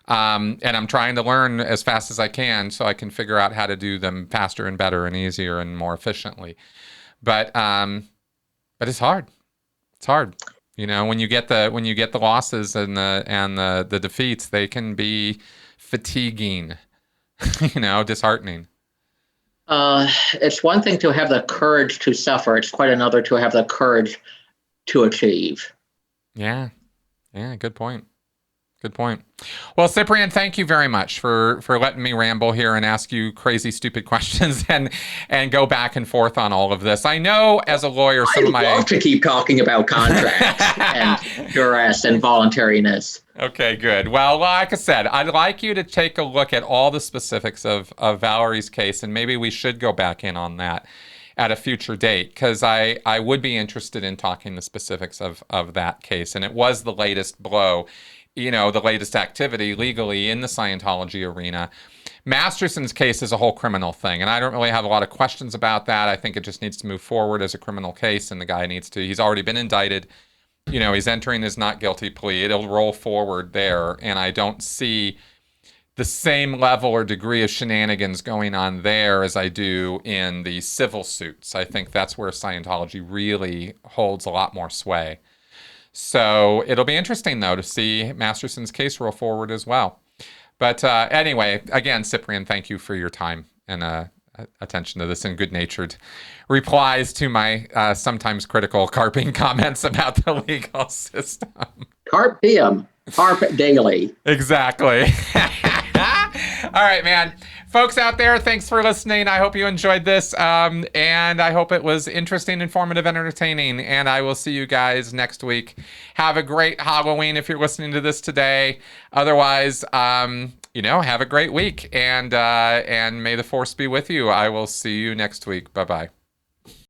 and I'm trying to learn as fast as I can so I can figure out how to do them faster and better and easier and more efficiently. But it's hard. It's hard. When you get the losses and the defeats, they can be fatiguing, disheartening. It's one thing to have the courage to suffer. It's quite another to have the courage to achieve. Yeah. Good point. Well, Ciprian, thank you very much for letting me ramble here and ask you crazy, stupid questions and go back and forth on all of this. I know as a lawyer, I love to keep talking about contracts and duress and voluntariness. Okay, good. Well, like I said, I'd like you to take a look at all the specifics of Valerie's case, and maybe we should go back in on that at a future date, because I would be interested in talking the specifics of that case. And it was the latest blow, the latest activity legally in the Scientology arena. Masterson's case is a whole criminal thing, and I don't really have a lot of questions about that. I think it just needs to move forward as a criminal case, and the guy he's already been indicted. He's entering his not guilty plea. It'll roll forward there, and I don't see the same level or degree of shenanigans going on there as I do in the civil suits. I think that's where Scientology really holds a lot more sway. So it'll be interesting, though, to see Masterson's case roll forward as well. But anyway, again, Ciprian, thank you for your time and attention to this and good-natured replies to my sometimes critical carping comments about the legal system. Carp diem, carp daily. Exactly. All right, man. Folks out there, thanks for listening. I hope you enjoyed this, and I hope it was interesting, informative, and entertaining, and I will see you guys next week. Have a great Halloween if you're listening to this today. Otherwise, have a great week, and may the force be with you. I will see you next week. Bye-bye.